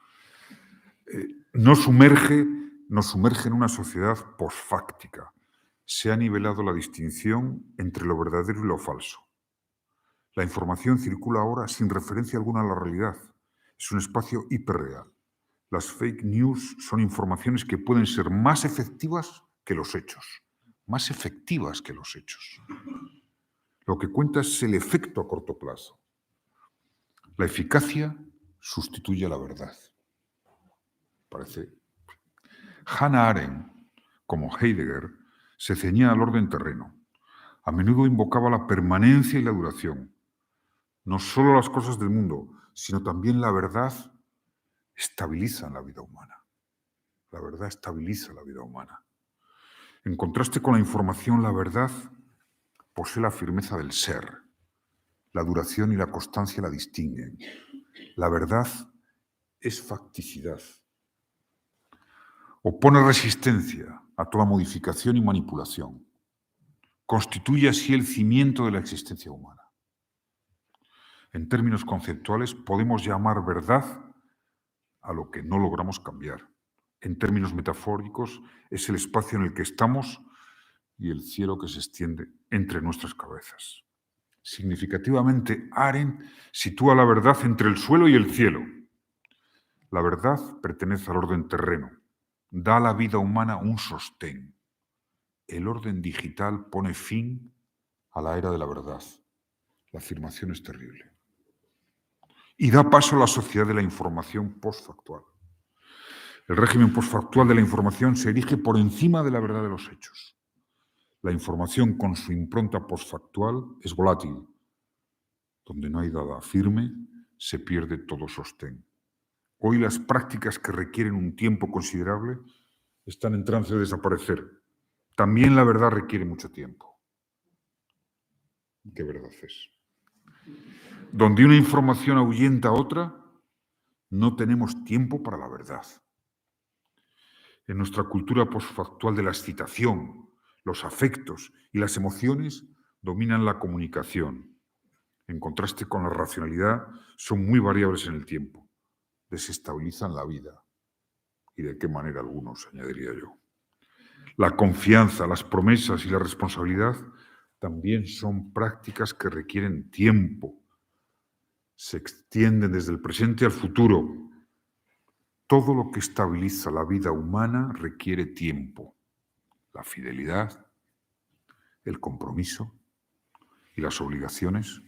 nos sumerge en una sociedad posfáctica. Se ha nivelado la distinción entre lo verdadero y lo falso. La información circula ahora sin referencia alguna a la realidad. Es un espacio hiperreal. Las fake news son informaciones que pueden ser más efectivas que los hechos. Más efectivas que los hechos. Lo que cuenta es el efecto a corto plazo. La eficacia sustituye a la verdad. Parece. Hannah Arendt, como Heidegger, se ceñía al orden terreno. A menudo invocaba la permanencia y la duración. No solo las cosas del mundo, sino también la verdad estabilizan la vida humana. La verdad estabiliza la vida humana. En contraste con la información, la verdad posee la firmeza del ser. La duración y la constancia la distinguen. La verdad es facticidad. Opone resistencia a toda modificación y manipulación. constituye así el cimiento de la existencia humana. En términos conceptuales, podemos llamar verdad a lo que no logramos cambiar. En términos metafóricos, es el espacio en el que estamos y el cielo que se extiende entre nuestras cabezas. Significativamente, Arendt sitúa la verdad entre el suelo y el cielo. La verdad pertenece al orden terreno, da a la vida humana un sostén. El orden digital pone fin a la era de la verdad. La afirmación es terrible. Y da paso a la sociedad de la información postfactual. El régimen postfactual de la información se erige por encima de la verdad de los hechos. La información con su impronta postfactual es volátil. Donde no hay dada firme, se pierde todo sostén. Hoy las prácticas que requieren un tiempo considerable están en trance de desaparecer. También la verdad requiere mucho tiempo. ¿Qué verdad es? Donde una información ahuyenta a otra, no tenemos tiempo para la verdad. En nuestra cultura postfactual de la excitación, los afectos y las emociones dominan la comunicación. En contraste con la racionalidad, son muy variables en el tiempo. Desestabilizan la vida. ¿Y de qué manera algunos, añadiría yo? La confianza, las promesas y la responsabilidad también son prácticas que requieren tiempo. Se extienden desde el presente al futuro. Todo lo que estabiliza la vida humana requiere tiempo. La fidelidad, el compromiso y las obligaciones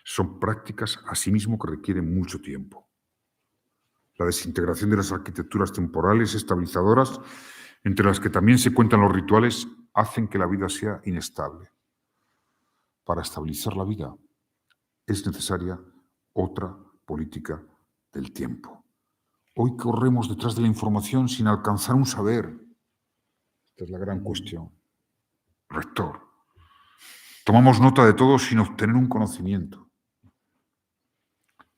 son prácticas asimismo que requieren mucho tiempo. La desintegración de las arquitecturas temporales estabilizadoras, entre las que también se cuentan los rituales, hacen que la vida sea inestable. Para estabilizar la vida es necesaria otra política del tiempo. Hoy corremos detrás de la información sin alcanzar un saber. Esta es la gran cuestión. Rector, tomamos nota de todo sin obtener un conocimiento.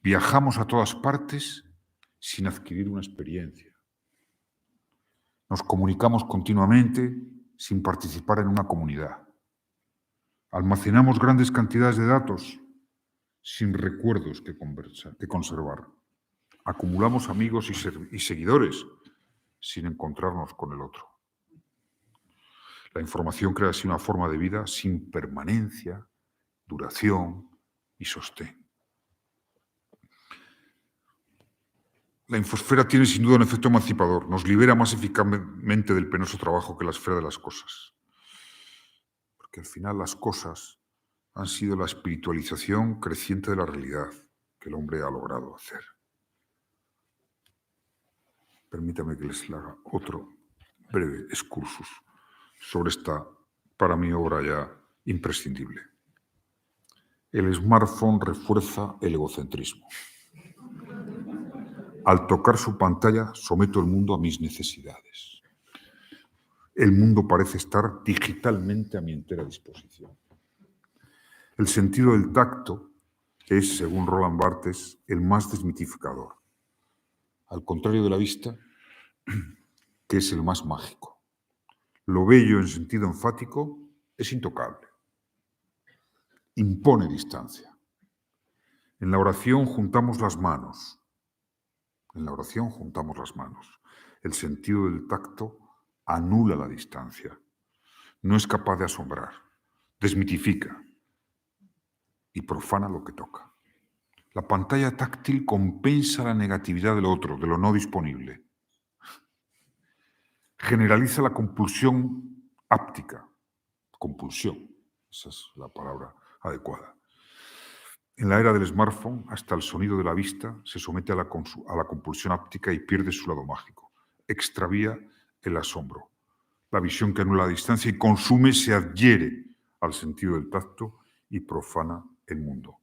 Viajamos a todas partes sin adquirir una experiencia. Nos comunicamos continuamente sin participar en una comunidad. Almacenamos grandes cantidades de datos sin recuerdos que conservar. Acumulamos amigos y seguidores sin encontrarnos con el otro. La información crea así una forma de vida sin permanencia, duración y sostén. La infosfera tiene sin duda un efecto emancipador. Nos libera más eficazmente del penoso trabajo que la esfera de las cosas. Porque al final las cosas han sido la espiritualización creciente de la realidad que el hombre ha logrado hacer. Permítame que les haga otro breve excursus sobre esta, para mí, obra ya imprescindible. El smartphone refuerza el egocentrismo. Al tocar su pantalla, someto el mundo a mis necesidades. El mundo parece estar digitalmente a mi entera disposición. El sentido del tacto es, según Roland Barthes, el más desmitificador. Al contrario de la vista, que es el más mágico. Lo bello en sentido enfático es intocable. Impone distancia. En la oración juntamos las manos. En la oración juntamos las manos. El sentido del tacto anula la distancia. No es capaz de asombrar. Desmitifica. Y profana lo que toca. La pantalla táctil compensa la negatividad del otro, de lo no disponible. Generaliza la compulsión áptica. Compulsión, esa es la palabra adecuada. En la era del smartphone, hasta el sonido de la vista se somete a la compulsión áptica y pierde su lado mágico. Extravía el asombro. La visión que anula la distancia y consume se adhiere al sentido del tacto y profana el mundo.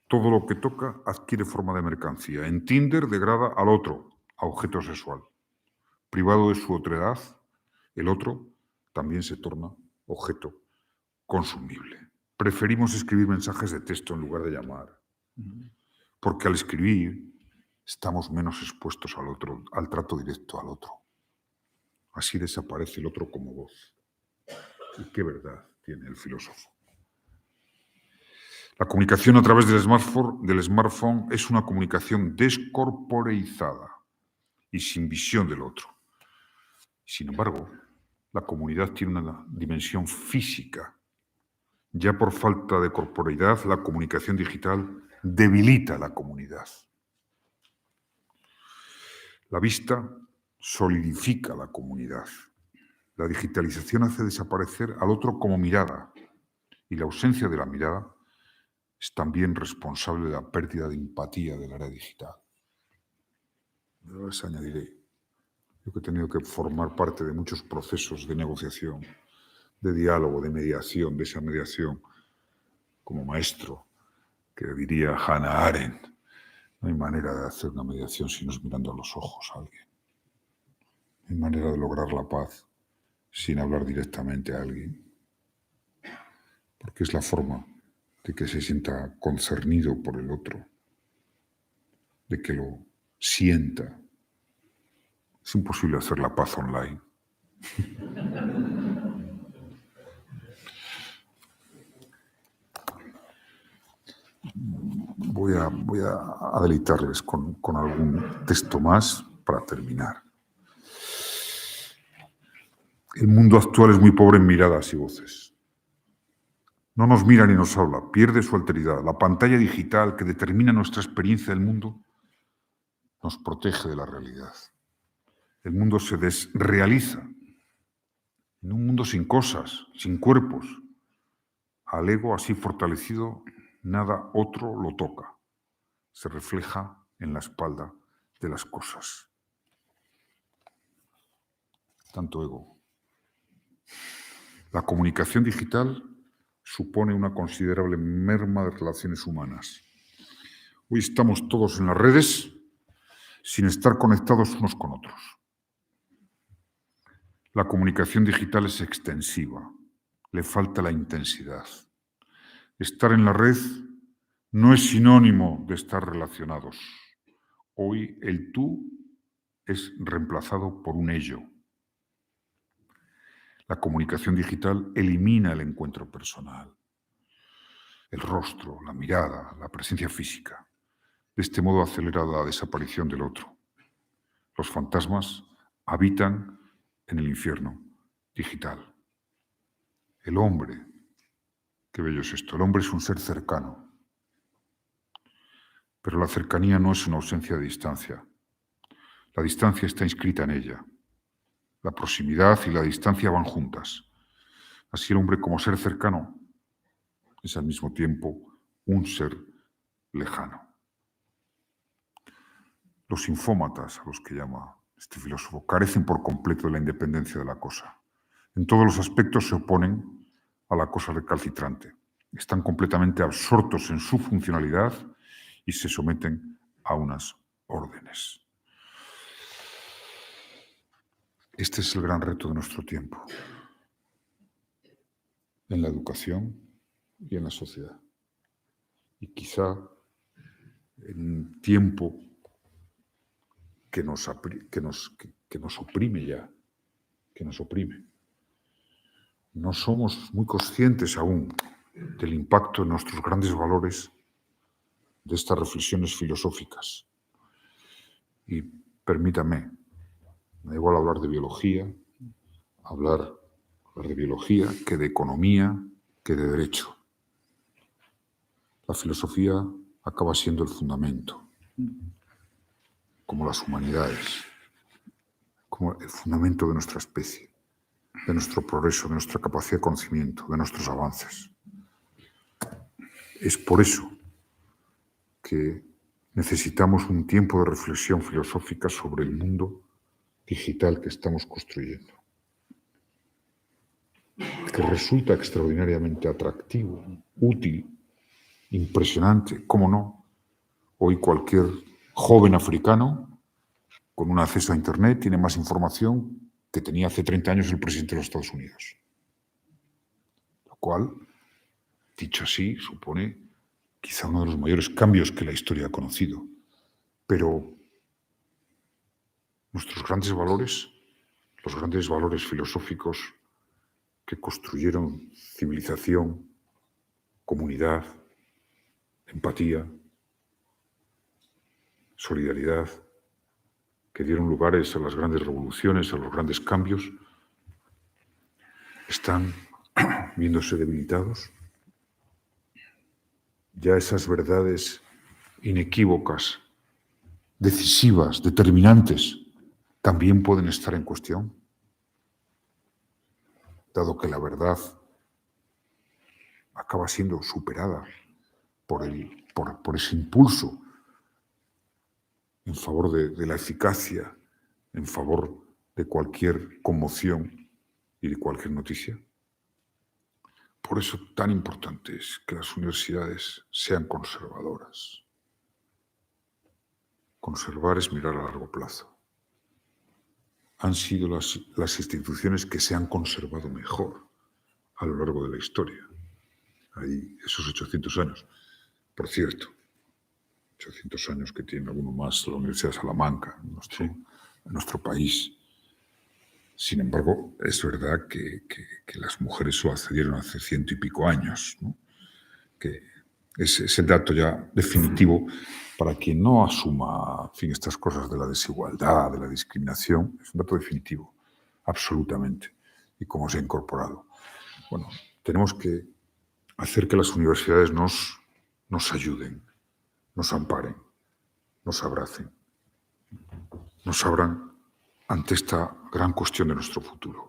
Todo lo que toca adquiere forma de mercancía. En Tinder degrada al otro a objeto sexual. Privado de su otredad, el otro también se torna objeto consumible. Preferimos escribir mensajes de texto en lugar de llamar, porque al escribir estamos menos expuestos al otro, al trato directo al otro. Así desaparece el otro como voz. Y qué verdad. tiene el filósofo. La comunicación a través del smartphone es una comunicación descorporeizada y sin visión del otro. Sin embargo, la comunidad tiene una dimensión física. Ya por falta de corporeidad, la comunicación digital debilita la comunidad. La vista solidifica la comunidad. La digitalización hace desaparecer al otro como mirada, y la ausencia de la mirada es también responsable de la pérdida de empatía de la era digital. Yo les añadiré, yo que he tenido que formar parte de muchos procesos de negociación, de diálogo, de mediación, de esa mediación como maestro, que diría Hannah Arendt, no hay manera de hacer una mediación si no es mirando a los ojos a alguien. No hay manera de lograr la paz sin hablar directamente a alguien, porque es la forma de que se sienta concernido por el otro, de que lo sienta. Es imposible hacer la paz online. Voy a deleitarles con algún texto más para terminar. El mundo actual es muy pobre en miradas y voces. No nos mira ni nos habla, pierde su alteridad. La pantalla digital que determina nuestra experiencia del mundo nos protege de la realidad. El mundo se desrealiza en un mundo sin cosas, sin cuerpos. Al ego así fortalecido, nada otro lo toca. Se refleja en la espalda de las cosas. Tanto ego. La comunicación digital supone una considerable merma de relaciones humanas. Hoy estamos todos en las redes sin estar conectados unos con otros. La comunicación digital es extensiva, le falta la intensidad. Estar en la red no es sinónimo de estar relacionados. Hoy el tú es reemplazado por un ello. La comunicación digital elimina el encuentro personal, el rostro, la mirada, la presencia física. De este modo acelera la desaparición del otro. Los fantasmas habitan en el infierno digital. El hombre, qué bello es esto, el hombre es un ser cercano, pero la cercanía no es una ausencia de distancia. La distancia está inscrita en ella. La proximidad y la distancia van juntas. Así el hombre como ser cercano es al mismo tiempo un ser lejano. Los infómatas, a los que llama este filósofo, carecen por completo de la independencia de la cosa. En todos los aspectos se oponen a la cosa recalcitrante. Están completamente absortos en su funcionalidad y se someten a unas órdenes. Este es el gran reto de nuestro tiempo, en la educación y en la sociedad. Y quizá en un tiempo que nos oprime ya, que nos oprime. No somos muy conscientes aún del impacto en nuestros grandes valores de estas reflexiones filosóficas. Y permítame, me da igual hablar de biología, hablar de biología que de economía, que de derecho. La filosofía acaba siendo el fundamento, como las humanidades, como el fundamento de nuestra especie, de nuestro progreso, de nuestra capacidad de conocimiento, de nuestros avances. Es por eso que necesitamos un tiempo de reflexión filosófica sobre el mundo digital que estamos construyendo, que resulta extraordinariamente atractivo, útil, impresionante, ¿cómo no? Hoy cualquier joven africano con un acceso a Internet tiene más información que tenía hace 30 años el presidente de los Estados Unidos. Lo cual, dicho así, supone quizá uno de los mayores cambios que la historia ha conocido. Pero nuestros grandes valores, los grandes valores filosóficos, que construyeron civilización, comunidad, empatía, solidaridad, que dieron lugares a las grandes revoluciones, a los grandes cambios, están viéndose debilitados. Ya esas verdades inequívocas, decisivas, determinantes, también pueden estar en cuestión, dado que la verdad acaba siendo superada por ese impulso en favor de la eficacia, en favor de cualquier conmoción y de cualquier noticia. Por eso tan importante es que las universidades sean conservadoras. Conservar es mirar a largo plazo. Han sido las instituciones que se han conservado mejor a lo largo de la historia. Hay esos 800 años. Por cierto, 800 años que tiene alguno más la Universidad de Salamanca, en nuestro país. Sin embargo, es verdad que las mujeres solo accedieron hace 100 y pico años, ¿no? Que es el dato ya definitivo para quien no asuma, en fin, estas cosas de la desigualdad, de la discriminación. Es un dato definitivo, absolutamente, y cómo se ha incorporado. Bueno, tenemos que hacer que las universidades nos ayuden, nos amparen, nos abracen, nos abran ante esta gran cuestión de nuestro futuro.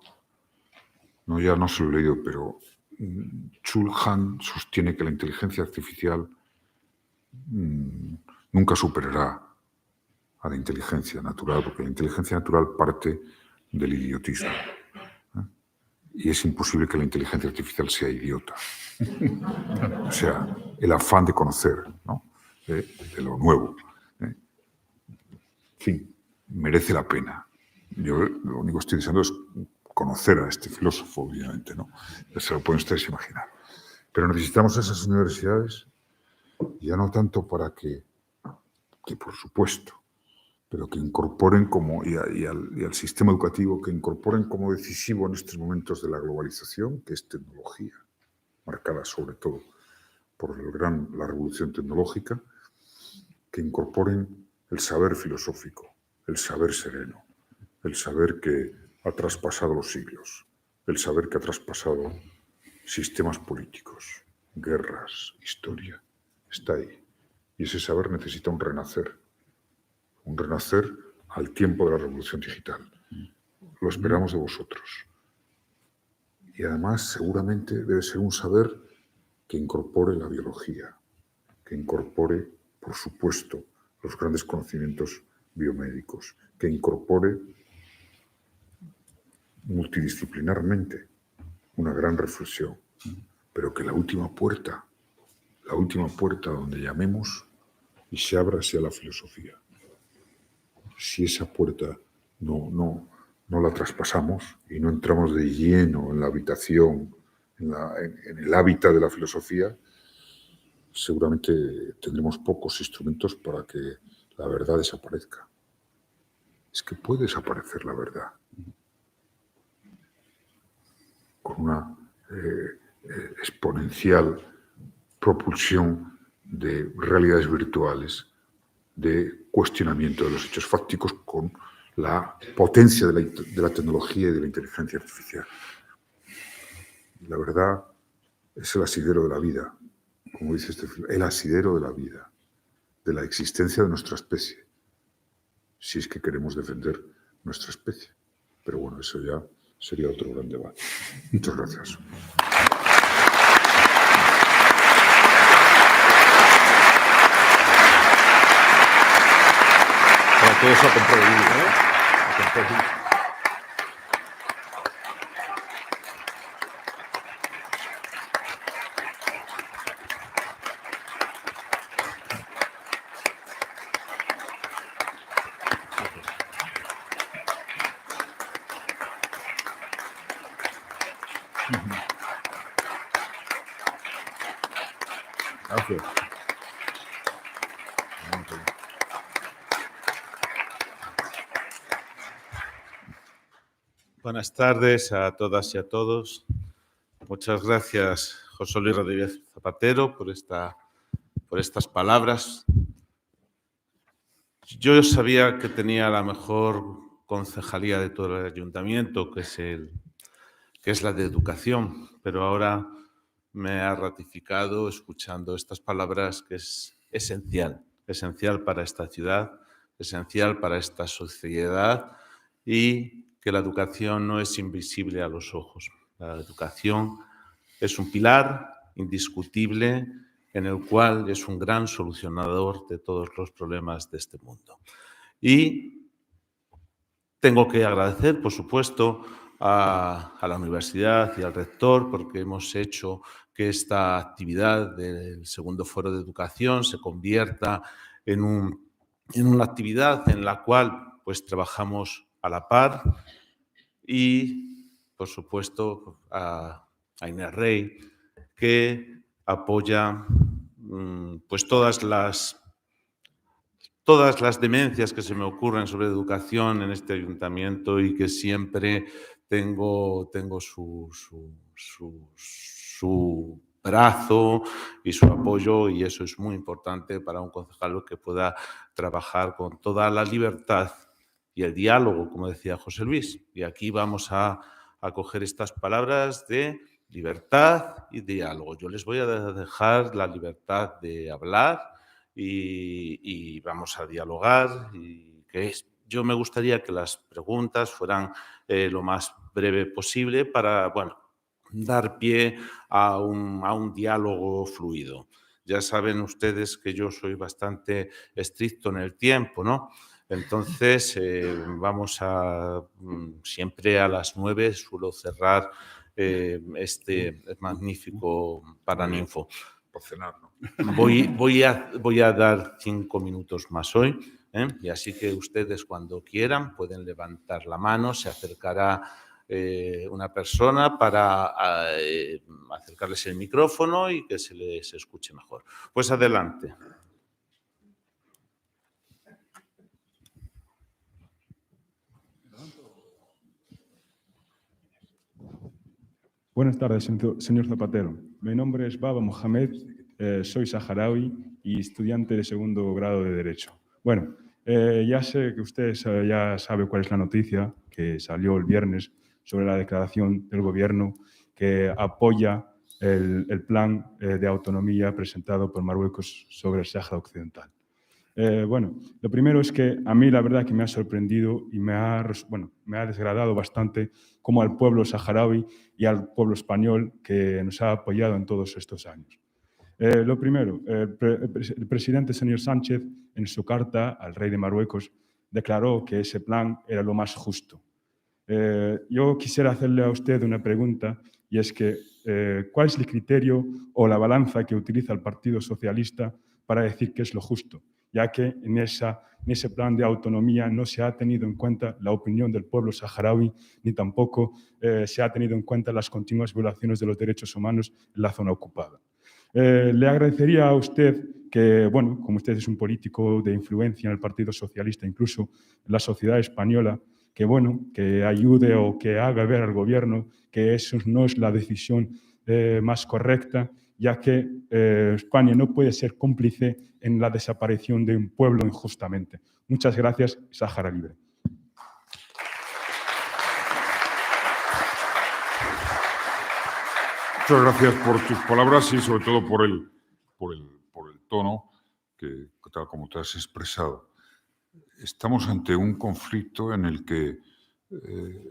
No, ya no se lo he leído, pero Chul Han sostiene que la inteligencia artificial nunca superará a la inteligencia natural, porque la inteligencia natural parte del idiotismo. Y es imposible que la inteligencia artificial sea idiota. O sea, el afán de conocer, ¿no? De lo nuevo. En fin, merece la pena. Yo lo único que estoy deseando es conocer a este filósofo, obviamente, ¿no? Ya se lo pueden ustedes imaginar. Pero necesitamos esas universidades, ya no tanto para que por supuesto, pero que incorporen y al sistema educativo, que incorporen como decisivo en estos momentos de la globalización, que es tecnología, marcada sobre todo por la revolución tecnológica, que incorporen el saber filosófico, el saber sereno, el saber que ha traspasado los siglos, el saber que ha traspasado sistemas políticos, guerras, historia, está ahí. Y ese saber necesita un renacer al tiempo de la revolución digital. Lo esperamos de vosotros. Y además, seguramente debe ser un saber que incorpore la biología, que incorpore, por supuesto, los grandes conocimientos biomédicos, que incorpore multidisciplinarmente una gran reflexión, pero que la última puerta donde llamemos y se abra sea la filosofía. Si esa puerta no la traspasamos y no entramos de lleno en la habitación, en el hábitat de la filosofía, seguramente tendremos pocos instrumentos para que la verdad desaparezca. Es que puede desaparecer la verdad con una exponencial propulsión de realidades virtuales, de cuestionamiento de los hechos fácticos con la potencia de la tecnología y de la inteligencia artificial. La verdad es el asidero de la vida, como dice este film, el asidero de la vida, de la existencia de nuestra especie, si es que queremos defender nuestra especie. Pero bueno, eso ya sería otro gran debate. Muchas gracias. Para todo eso a comprar el libro, ¿eh? A comprar el libro. Gracias. Buenas tardes a todas y a todos. muchas gracias, José Luis Rodríguez Zapatero, por estas palabras. Yo sabía que tenía la mejor concejalía de todo el ayuntamiento, que es la de educación, pero ahora me ha ratificado escuchando estas palabras que es esencial para esta ciudad, esencial para esta sociedad y que la educación no es invisible a los ojos. La educación es un pilar indiscutible en el cual es un gran solucionador de todos los problemas de este mundo. Y tengo que agradecer, por supuesto, a la universidad y al rector, porque hemos hecho que esta actividad del segundo foro de educación se convierta en una actividad en la cual pues, trabajamos a la par y, por supuesto, a Inés Rey, que apoya pues todas las demencias que se me ocurren sobre educación en este ayuntamiento y que siempre tengo su brazo y su apoyo, y eso es muy importante para un concejal que pueda trabajar con toda la libertad y el diálogo, como decía José Luis. Y aquí vamos a coger estas palabras de libertad y diálogo. Yo les voy a dejar la libertad de hablar y vamos a dialogar. Yo me gustaría que las preguntas fueran lo más breve posible para, dar pie a un diálogo fluido. Ya saben ustedes que yo soy bastante estricto en el tiempo, ¿no? Entonces, vamos siempre a las 9 suelo cerrar este magnífico Paraninfo. Por cenar, ¿no? Voy a dar 5 minutos más hoy, y así que ustedes cuando quieran pueden levantar la mano, se acercará una persona para acercarles el micrófono y que se les escuche mejor. Pues adelante. Buenas tardes, señor Zapatero. Mi nombre es Baba Mohamed, soy saharaui y estudiante de segundo grado de Derecho. Bueno, ya sé que usted ya sabe cuál es la noticia que salió el viernes sobre la declaración del Gobierno que apoya el plan de autonomía presentado por Marruecos sobre el Sáhara Occidental. Bueno, lo primero es que a mí la verdad que me ha sorprendido y me ha desagradado bastante como al pueblo saharaui y al pueblo español que nos ha apoyado en todos estos años. Lo primero, el presidente señor Sánchez en su carta al rey de Marruecos declaró que ese plan era lo más justo. Yo quisiera hacerle a usted una pregunta y es que ¿cuál es el criterio o la balanza que utiliza el Partido Socialista para decir que es lo justo? Ya que en ese plan de autonomía no se ha tenido en cuenta la opinión del pueblo saharaui, ni tampoco se ha tenido en cuenta las continuas violaciones de los derechos humanos en la zona ocupada. Le agradecería a usted que, bueno, como usted es un político de influencia en el Partido Socialista, incluso en la sociedad española, que ayude o que haga ver al Gobierno que eso no es la decisión más correcta, ya que España no puede ser cómplice en la desaparición de un pueblo injustamente. Muchas gracias, Sáhara Libre. Muchas gracias por tus palabras y sobre todo por el tono que tal como te has expresado. Estamos ante un conflicto en el que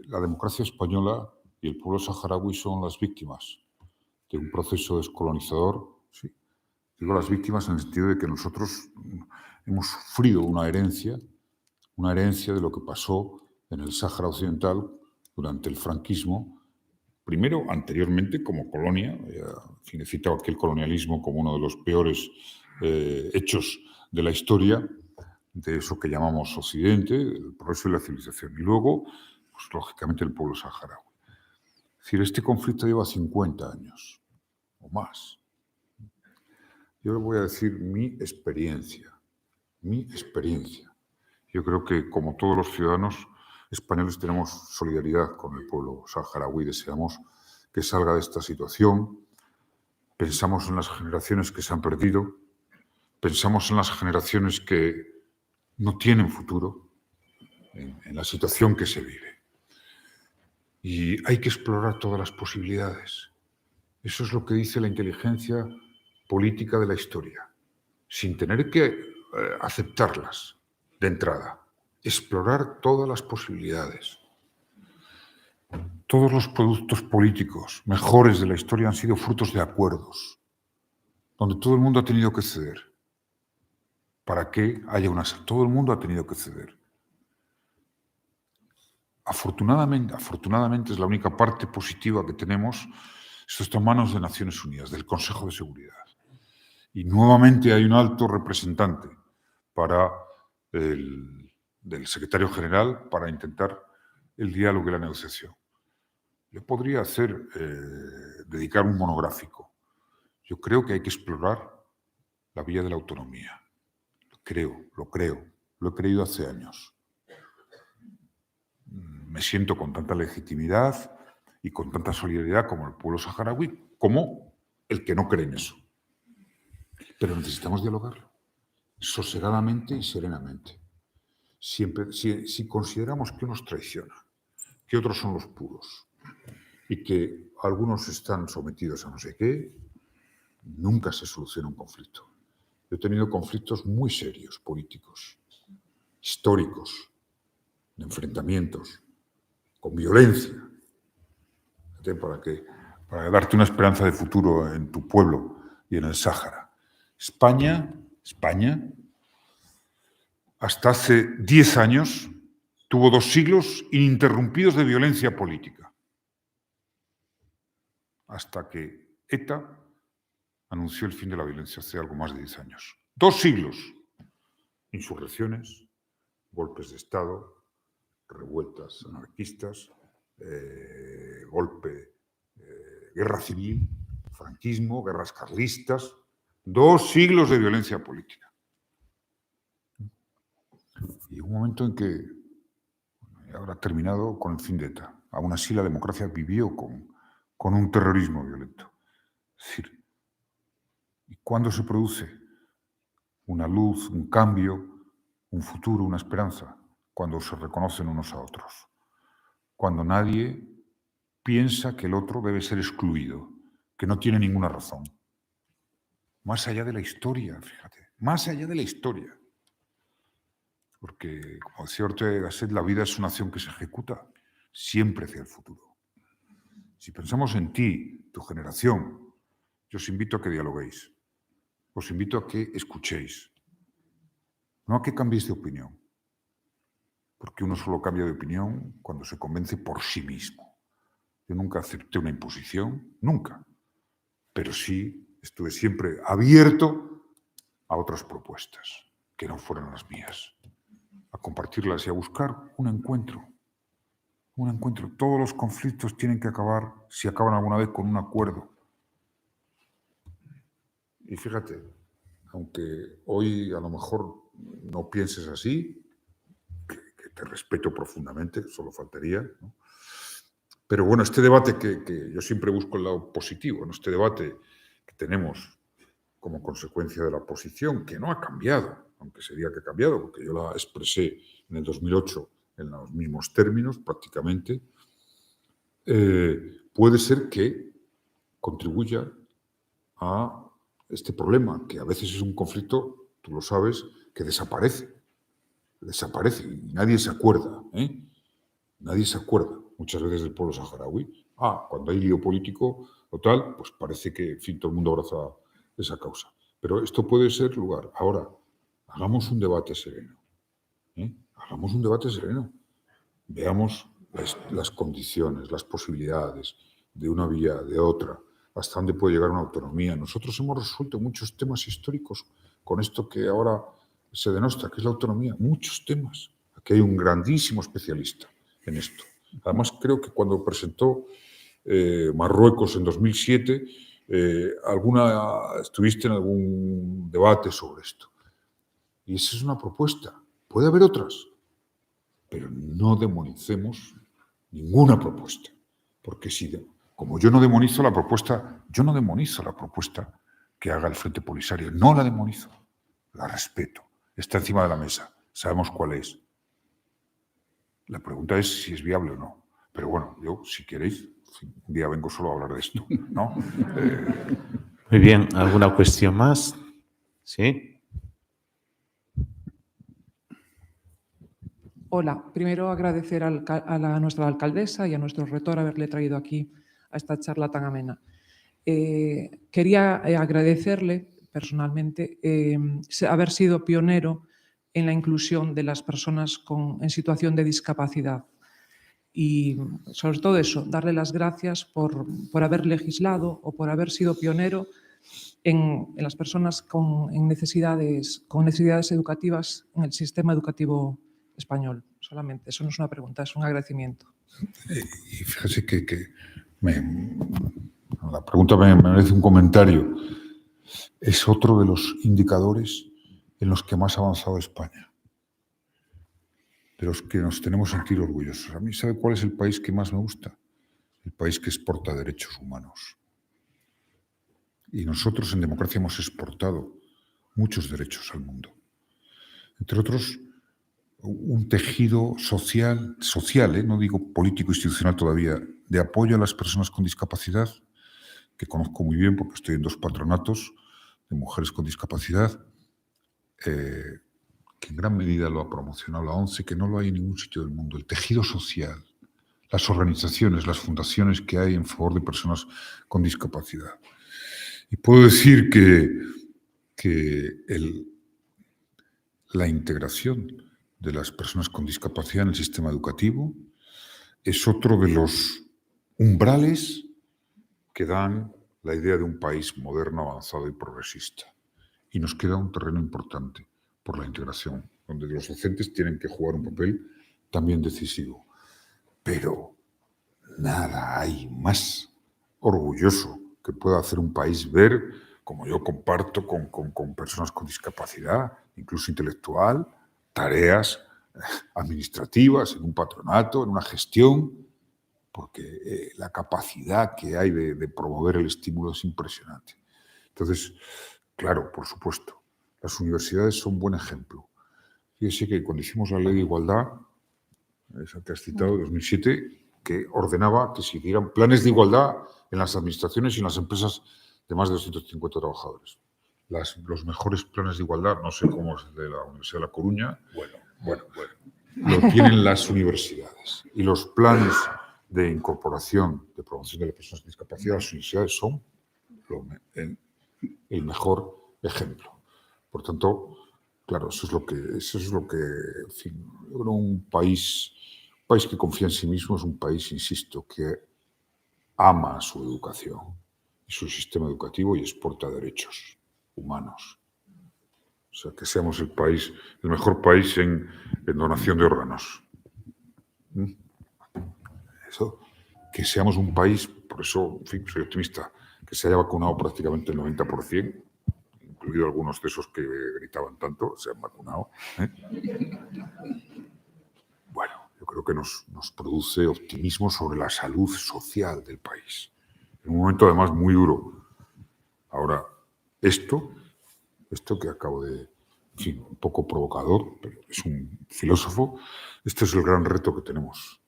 la democracia española y el pueblo saharaui son las víctimas de un proceso descolonizador. Sí. Digo las víctimas en el sentido de que nosotros hemos sufrido una herencia de lo que pasó en el Sáhara Occidental durante el franquismo, primero, anteriormente, como colonia. He citado aquí el colonialismo como uno de los peores hechos de la historia, de eso que llamamos Occidente, el progreso y la civilización. Y luego, pues, lógicamente, el pueblo saharaui. Es decir, este conflicto lleva 50 años o más. Yo le voy a decir mi experiencia. Yo creo que, como todos los ciudadanos españoles, tenemos solidaridad con el pueblo saharaui. Deseamos que salga de esta situación. Pensamos en las generaciones que se han perdido, pensamos en las generaciones que no tienen futuro, en la situación que se vive. Y hay que explorar todas las posibilidades. Eso es lo que dice la inteligencia política de la historia, sin tener que aceptarlas de entrada. Explorar todas las posibilidades. Todos los productos políticos mejores de la historia han sido frutos de acuerdos, donde todo el mundo ha tenido que ceder. Para que haya una... Todo el mundo ha tenido que ceder. Afortunadamente es la única parte positiva que tenemos. Esto está en manos de Naciones Unidas, del Consejo de Seguridad. Y nuevamente hay un alto representante del secretario general para intentar el diálogo y la negociación. Yo podría dedicar un monográfico. Yo creo que hay que explorar la vía de la autonomía. Lo he creído hace años. Me siento con tanta legitimidad y con tanta solidaridad como el pueblo saharaui, como el que no cree en eso. Pero necesitamos dialogarlo, sosegadamente y serenamente. Siempre, si consideramos que unos traicionan, que otros son los puros y que algunos están sometidos a no sé qué, nunca se soluciona un conflicto. Yo he tenido conflictos muy serios, políticos, históricos, de enfrentamientos, con violencia, para darte una esperanza de futuro en tu pueblo y en el Sáhara. España, hasta hace 10 años, tuvo 2 siglos ininterrumpidos de violencia política. Hasta que ETA anunció el fin de la violencia hace algo más de 10 años. 2 siglos. Insurrecciones, golpes de Estado, revueltas anarquistas, guerra civil, franquismo, guerras carlistas. 2 siglos de violencia política. Y un momento en que ahora ha terminado con el fin de ETA. Aún así la democracia vivió con un terrorismo violento. Es decir, ¿y cuándo se produce una luz, un cambio, un futuro, una esperanza? Cuando se reconocen unos a otros. Cuando nadie piensa que el otro debe ser excluido, que no tiene ninguna razón. Más allá de la historia, fíjate, más allá de la historia. Porque, como decía Ortega y Gasset, la vida es una acción que se ejecuta siempre hacia el futuro. Si pensamos en ti, tu generación, yo os invito a que dialoguéis. Os invito a que escuchéis. No a que cambiéis de opinión. Porque uno solo cambia de opinión cuando se convence por sí mismo. Yo nunca acepté una imposición, nunca. Pero sí estuve siempre abierto a otras propuestas que no fueran las mías. A compartirlas y a buscar un encuentro. Un encuentro. Todos los conflictos tienen que acabar, si acaban alguna vez, con un acuerdo. Y fíjate, aunque hoy a lo mejor no pienses así, que te respeto profundamente, solo faltaría, ¿no? Pero bueno, este debate que yo siempre busco el lado positivo, ¿no? Este debate que tenemos como consecuencia de la oposición, que no ha cambiado, aunque se diga que ha cambiado, porque yo la expresé en el 2008 en los mismos términos prácticamente, puede ser que contribuya a este problema, que a veces es un conflicto, tú lo sabes, que desaparece y nadie se acuerda, ¿eh? Nadie se acuerda muchas veces del pueblo saharaui. Cuando hay lío político o tal, pues parece que, en fin, todo el mundo abraza esa causa. Pero esto puede ser lugar. Ahora, hagamos un debate sereno. Hagamos un debate sereno. Veamos las condiciones, las posibilidades de una vía, de otra, hasta dónde puede llegar una autonomía. Nosotros hemos resuelto muchos temas históricos con esto que ahora se denosta, que es la autonomía. Muchos temas. Aquí hay un grandísimo especialista en esto. Además, creo que cuando presentó Marruecos en 2007, estuviste en algún debate sobre esto. Y esa es una propuesta. Puede haber otras, pero no demonicemos ninguna propuesta. Porque si Como yo no demonizo la propuesta que haga el Frente Polisario. No la demonizo, la respeto. Está encima de la mesa. Sabemos cuál es. La pregunta es si es viable o no. Pero bueno, yo, si queréis, un día vengo solo a hablar de esto, ¿no? Muy bien, ¿alguna cuestión más? Sí. Hola, primero agradecer a nuestra alcaldesa y a nuestro rector haberle traído aquí a esta charla tan amena. Quería agradecerle personalmente haber sido pionero en la inclusión de las personas en situación de discapacidad. Y sobre todo eso, darle las gracias por haber legislado o por haber sido pionero en las personas con necesidades educativas en el sistema educativo español. Solamente, eso no es una pregunta, es un agradecimiento. Y fíjese que la pregunta me merece un comentario. Es otro de los indicadores en los que más ha avanzado España, de los que nos tenemos que sentir orgullosos. A mí, ¿sabe cuál es el país que más me gusta? El país que exporta derechos humanos. Y nosotros en democracia hemos exportado muchos derechos al mundo. Entre otros, un tejido social, no digo político institucional todavía, de apoyo a las personas con discapacidad, que conozco muy bien porque estoy en 2 patronatos de mujeres con discapacidad, que en gran medida lo ha promocionado la ONCE, que no lo hay en ningún sitio del mundo. El tejido social, las organizaciones, las fundaciones que hay en favor de personas con discapacidad. Y puedo decir que la integración de las personas con discapacidad en el sistema educativo es otro de los umbrales que dan la idea de un país moderno, avanzado y progresista. Y nos queda un terreno importante por la integración, donde los docentes tienen que jugar un papel también decisivo. Pero nada hay más orgulloso que pueda hacer un país ver, como yo comparto con personas con discapacidad, incluso intelectual, tareas administrativas en un patronato, en una gestión, porque la capacidad que hay de promover el estímulo es impresionante. Entonces, claro, por supuesto, las universidades son un buen ejemplo. Fíjese que cuando hicimos la Ley de Igualdad, esa que has citado, 2007, que ordenaba que se hicieran planes de igualdad en las administraciones y en las empresas de más de 250 trabajadores. Los mejores planes de igualdad, no sé cómo es el de la Universidad de La Coruña, bueno, lo tienen las universidades. Y los planes de incorporación, de promoción de las personas con discapacidad, las universidades son el mejor ejemplo. Por tanto, claro, eso es lo que en fin, yo creo un país que confía en sí mismo es un país, insisto, que ama su educación y su sistema educativo y exporta derechos humanos. O sea, que seamos el mejor país en donación de órganos. Eso, que seamos un país, por eso, en fin, soy optimista, que se haya vacunado prácticamente el 90%, incluido algunos de esos que gritaban tanto, se han vacunado. Bueno, yo creo que nos produce optimismo sobre la salud social del país. En un momento, además, muy duro. Ahora, esto que acabo de... En fin, un poco provocador, pero es un filósofo. Este es el gran reto que tenemos.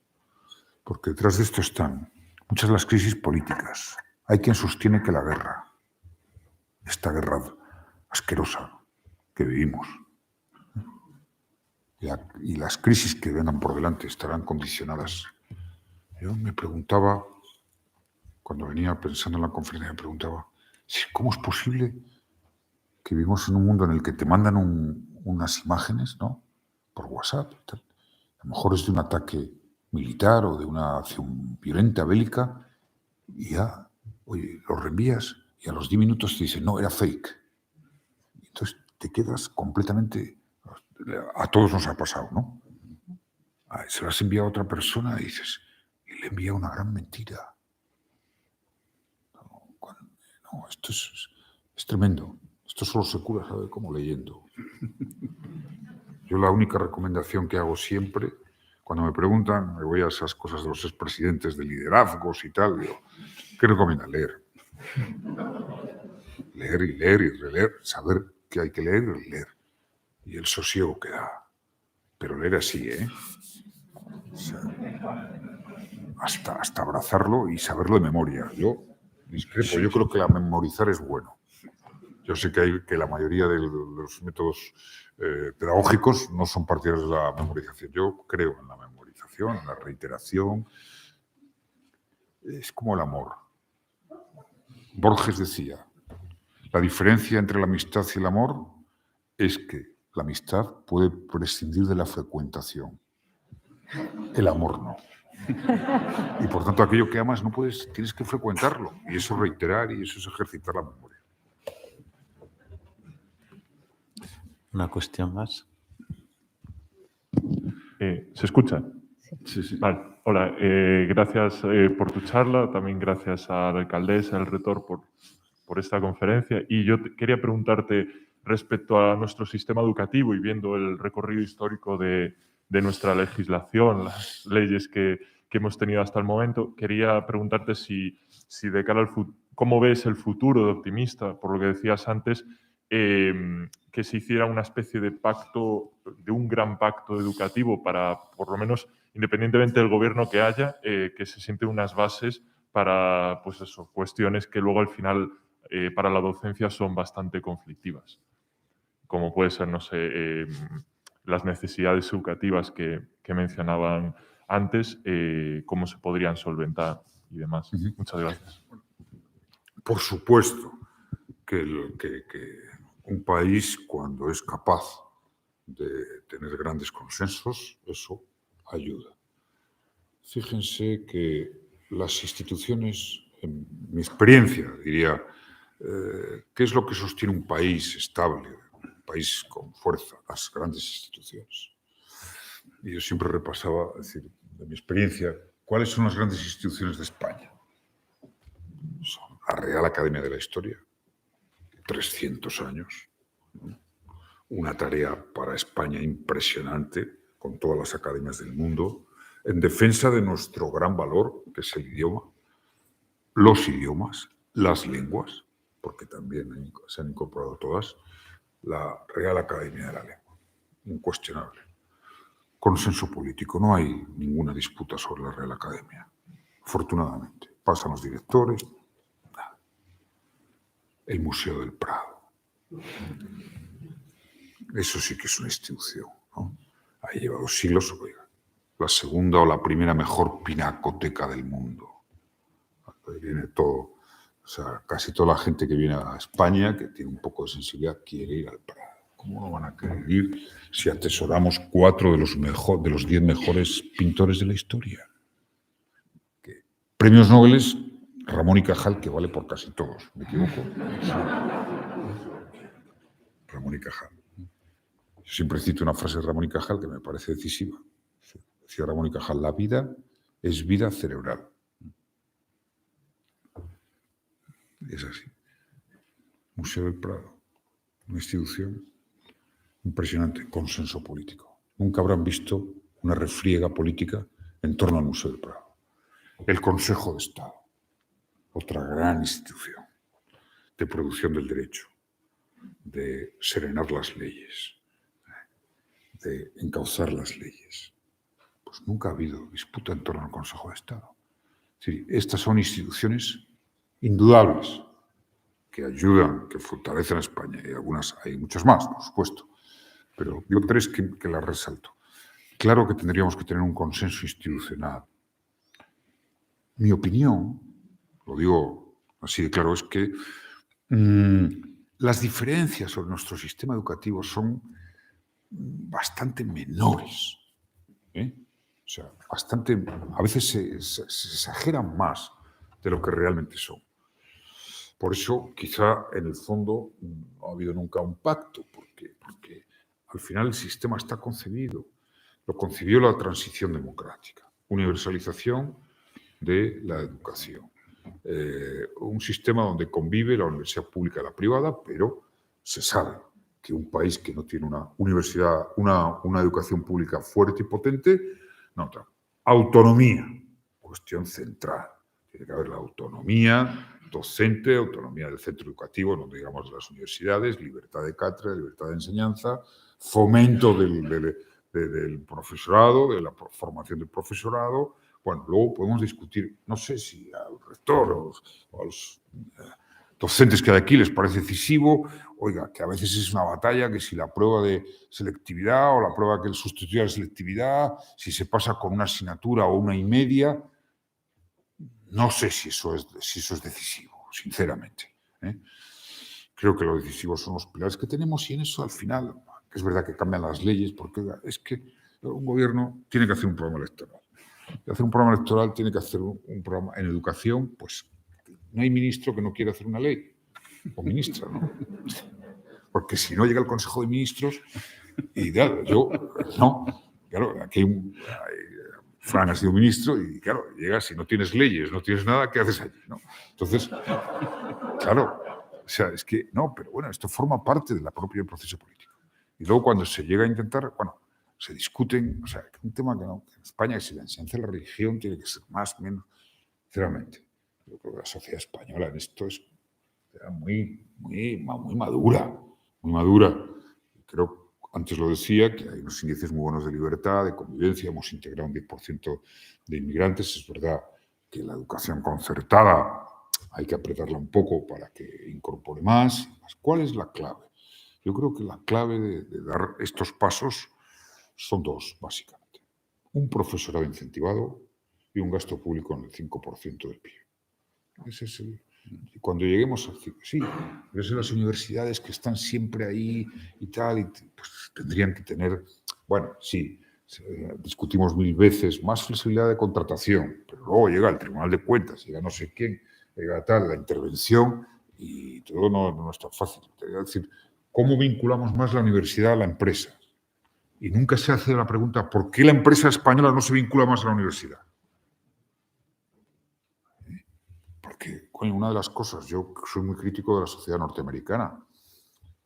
Porque detrás de esto están muchas de las crisis políticas. Hay quien sostiene que la guerra, esta guerra asquerosa que vivimos, y las crisis que vengan por delante estarán condicionadas. Yo me preguntaba, cuando venía pensando en la conferencia, me preguntaba, ¿cómo es posible que vivimos en un mundo en el que te mandan unas imágenes, ¿no?, por WhatsApp? A lo mejor es de un ataque militar o de una acción violenta, bélica, y ya, oye, lo reenvías y a los 10 minutos te dicen, no, era fake. Entonces te quedas completamente... A todos nos ha pasado, ¿no? Se lo has enviado a otra persona y dices, y le envía una gran mentira. No, esto es tremendo. Esto solo se cura, ¿sabe?, como leyendo. Yo la única recomendación que hago siempre, Cuando me preguntan, me voy a esas cosas de los expresidentes de liderazgos y tal, digo, ¿qué recomienda? Leer. Leer y leer y releer, saber que hay que leer y releer. Y el sosiego que da. Pero leer así, ¿eh? O sea, hasta abrazarlo y saberlo de memoria. Yo discrepo, yo creo que memorizar es bueno. Yo sé que la mayoría de los métodos pedagógicos no son partidarios de la memorización. Yo creo en la memorización, en la reiteración. Es como el amor. Borges decía, la diferencia entre la amistad y el amor es que la amistad puede prescindir de la frecuentación. El amor no. Y por tanto, aquello que amas no puedes, tienes que frecuentarlo. Y eso es reiterar y eso es ejercitar la memoria. Una cuestión más. ¿Se escucha? Sí, sí. Vale. Hola, gracias por tu charla, también gracias a la alcaldesa, al rector por esta conferencia. Y yo quería preguntarte respecto a nuestro sistema educativo y viendo el recorrido histórico de nuestra legislación, las leyes que hemos tenido hasta el momento, quería preguntarte si de cara al futuro, ¿cómo ves el futuro de optimista? Por lo que decías antes, que se hiciera una especie de pacto, de un gran pacto educativo para, por lo menos, independientemente del gobierno que haya, que se sienten unas bases para, pues eso, cuestiones que luego al final para la docencia son bastante conflictivas, como puede ser, no sé, las necesidades educativas que mencionaban antes, cómo se podrían solventar y demás. Muchas gracias. Por supuesto que un país, cuando es capaz de tener grandes consensos, eso ayuda. Fíjense que las instituciones, en mi experiencia, diría, ¿qué es lo que sostiene un país estable, un país con fuerza? Las grandes instituciones. Y yo siempre repasaba, es decir, de mi experiencia, ¿cuáles son las grandes instituciones de España? Son la Real Academia de la Historia, 300 años, ¿no? Una tarea para España impresionante, con todas las academias del mundo, en defensa de nuestro gran valor, que es el idioma, los idiomas, las lenguas, porque también se han incorporado todas, la Real Academia de la Lengua, incuestionable. Consenso político, no hay ninguna disputa sobre la Real Academia, afortunadamente. Pasan los directores, nada. El Museo del Prado. Eso sí que es una institución, ¿no? Ha llevado siglos, oiga, la segunda o la primera mejor pinacoteca del mundo. Ahí viene todo, o sea, casi toda la gente que viene a España, que tiene un poco de sensibilidad, quiere ir al Prado. ¿Cómo no van a querer ir si atesoramos 4 de los 10 mejores pintores de la historia? Premios Nobel, Ramón y Cajal, que vale por casi todos, ¿me equivoco? Sí. Ramón y Cajal. Yo siempre cito una frase de Ramón y Cajal que me parece decisiva. Decía Ramón y Cajal, la vida es vida cerebral. Es así. Museo del Prado, una institución impresionante, consenso político. Nunca habrán visto una refriega política en torno al Museo del Prado. El Consejo de Estado, otra gran institución de producción del derecho, de serenar las leyes, de encauzar las leyes. Pues nunca ha habido disputa en torno al Consejo de Estado. Sí, estas son instituciones indudables que ayudan, que fortalecen a España, y algunas, hay muchas más, por supuesto, pero yo 3 que las resalto. Claro que tendríamos que tener un consenso institucional. Mi opinión, lo digo así de claro, es que las diferencias sobre nuestro sistema educativo son bastante menores, ¿eh? O sea, bastante, a veces se exageran más de lo que realmente son. Por eso, quizá, en el fondo, no ha habido nunca un pacto, porque al final el sistema está concebido. Lo concibió la transición democrática, universalización de la educación. Un sistema donde convive la universidad pública y la privada, pero se sabe que un país que no tiene una universidad, una educación pública fuerte y potente, No, autonomía, cuestión central. Tiene que haber la autonomía docente, autonomía del centro educativo, no digamos de las universidades, libertad de cátedra, libertad de enseñanza, fomento del profesorado, de la formación del profesorado. Bueno, luego podemos discutir, no sé si al rector o a los docentes que hay aquí les parece decisivo, oiga, que a veces es una batalla, que si la prueba de selectividad o la prueba que sustituye a la selectividad, si se pasa con una asignatura o una y media, no sé si eso es decisivo, sinceramente. Creo que lo decisivo son los pilares que tenemos y en eso al final, es verdad que cambian las leyes, porque oiga, es que un gobierno tiene que hacer un programa electoral. Y hacer un programa electoral tiene que hacer un programa en educación, pues no hay ministro que no quiera hacer una ley, o ministra, ¿no? Porque si no llega el Consejo de Ministros, y claro, aquí Fran ha sido ministro y claro, llegas, si no tienes leyes, no tienes nada, ¿qué haces allí? ¿No? Entonces, claro, o sea, es que no, pero bueno, esto forma parte del propio proceso político. Y luego cuando se llega a intentar, bueno, se discuten, o sea, un tema que en España, si la enseñanza de la religión tiene que ser más, menos, sinceramente. Yo creo que la sociedad española en esto es muy madura, muy madura. Creo, antes lo decía, que hay unos índices muy buenos de libertad, de convivencia, hemos integrado un 10% de inmigrantes. Es verdad que la educación concertada hay que apretarla un poco para que incorpore más. ¿Cuál es la clave? Yo creo que la clave de dar estos pasos son dos, básicamente. Un profesorado incentivado y un gasto público en el 5% del PIB. Ese es cuando lleguemos a... Sí, pero es las universidades que están siempre ahí y tal, y pues tendrían que tener... Bueno, sí, discutimos 1000 veces más flexibilidad de contratación, pero luego llega el Tribunal de Cuentas, llega no sé quién, llega tal, la intervención, y todo no es tan fácil. Es decir, ¿cómo vinculamos más la universidad a la empresa? Y nunca se hace la pregunta, ¿por qué la empresa española no se vincula más a la universidad? Porque, coño, una de las cosas, yo soy muy crítico de la sociedad norteamericana,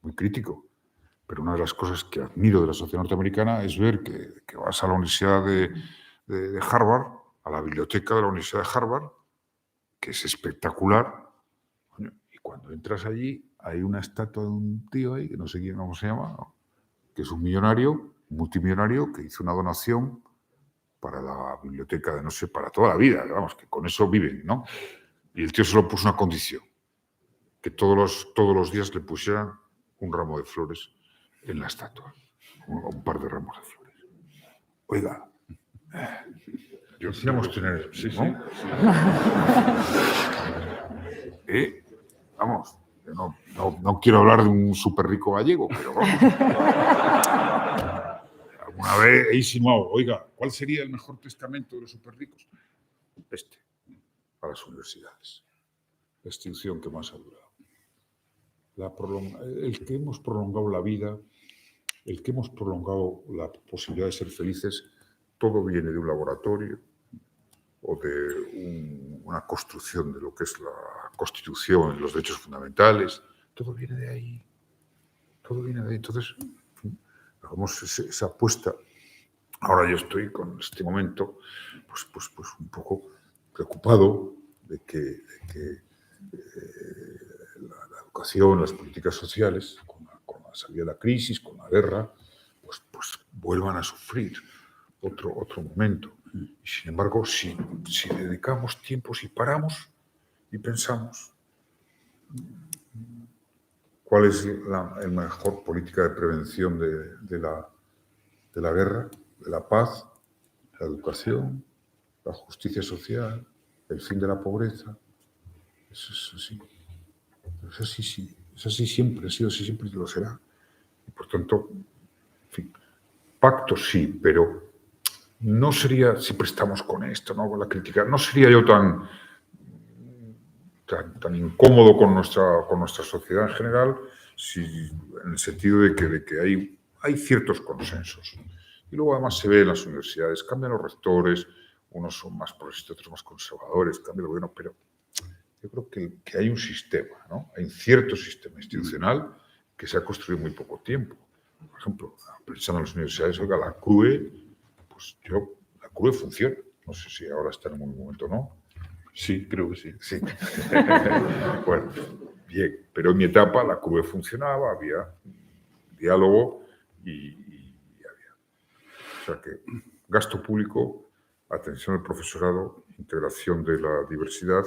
muy crítico, pero una de las cosas que admiro de la sociedad norteamericana es ver que vas a la Universidad de Harvard, a la biblioteca de la Universidad de Harvard, que es espectacular, coño, y cuando entras allí hay una estatua de un tío ahí, que no sé cómo se llama, ¿no? Que es un millonario, multimillonario, que hizo una donación para la biblioteca de, no sé, para toda la vida, vamos, que con eso viven, ¿no? Y el tío solo puso una condición, que todos los días le pusieran un ramo de flores en la estatua, un par de ramos de flores. Oiga, yo quisiéramos tener... Sí, ¿no? Vamos, no quiero hablar de un súper rico gallego, pero vamos. Alguna vez he insinuado, oiga, ¿cuál sería el mejor testamento de los súper ricos? A las universidades. La extinción que más ha durado. El que hemos prolongado la vida, el que hemos prolongado la posibilidad de ser felices, todo viene de un laboratorio o de una construcción de lo que es la Constitución y los derechos fundamentales. Todo viene de ahí. Todo viene de ahí. Entonces, hagamos esa apuesta. Ahora yo estoy con este momento pues un poco preocupado de que la educación, las políticas sociales, con la salida de la crisis, con la guerra, pues vuelvan a sufrir otro momento. Y sin embargo, si dedicamos tiempo, si paramos y pensamos cuál es la mejor política de prevención de la guerra, de la paz, la educación, la justicia social, el fin de la pobreza. Eso es así. Es así, sí. Es así siempre, ha sido así siempre y lo será. Y por tanto, en fin, pactos sí, pero no sería, siempre estamos con esto, ¿no? Con la crítica, no sería yo tan incómodo con nuestra sociedad en general, en el sentido de que hay ciertos consensos. Y luego además se ve en las universidades, cambian los rectores, unos son más progresistas, otros más conservadores, cambia el gobierno, pero yo creo que hay un sistema, ¿no? Hay un cierto sistema institucional que se ha construido en muy poco tiempo. Por ejemplo, pensando en las universidades, oiga, la CRUE, pues la CRUE funciona. No sé si ahora está en un momento o no. Sí, creo que sí. Sí. Bueno, bien. Pero en mi etapa la CRUE funcionaba, había diálogo y había. O sea que gasto público, atención al profesorado, integración de la diversidad,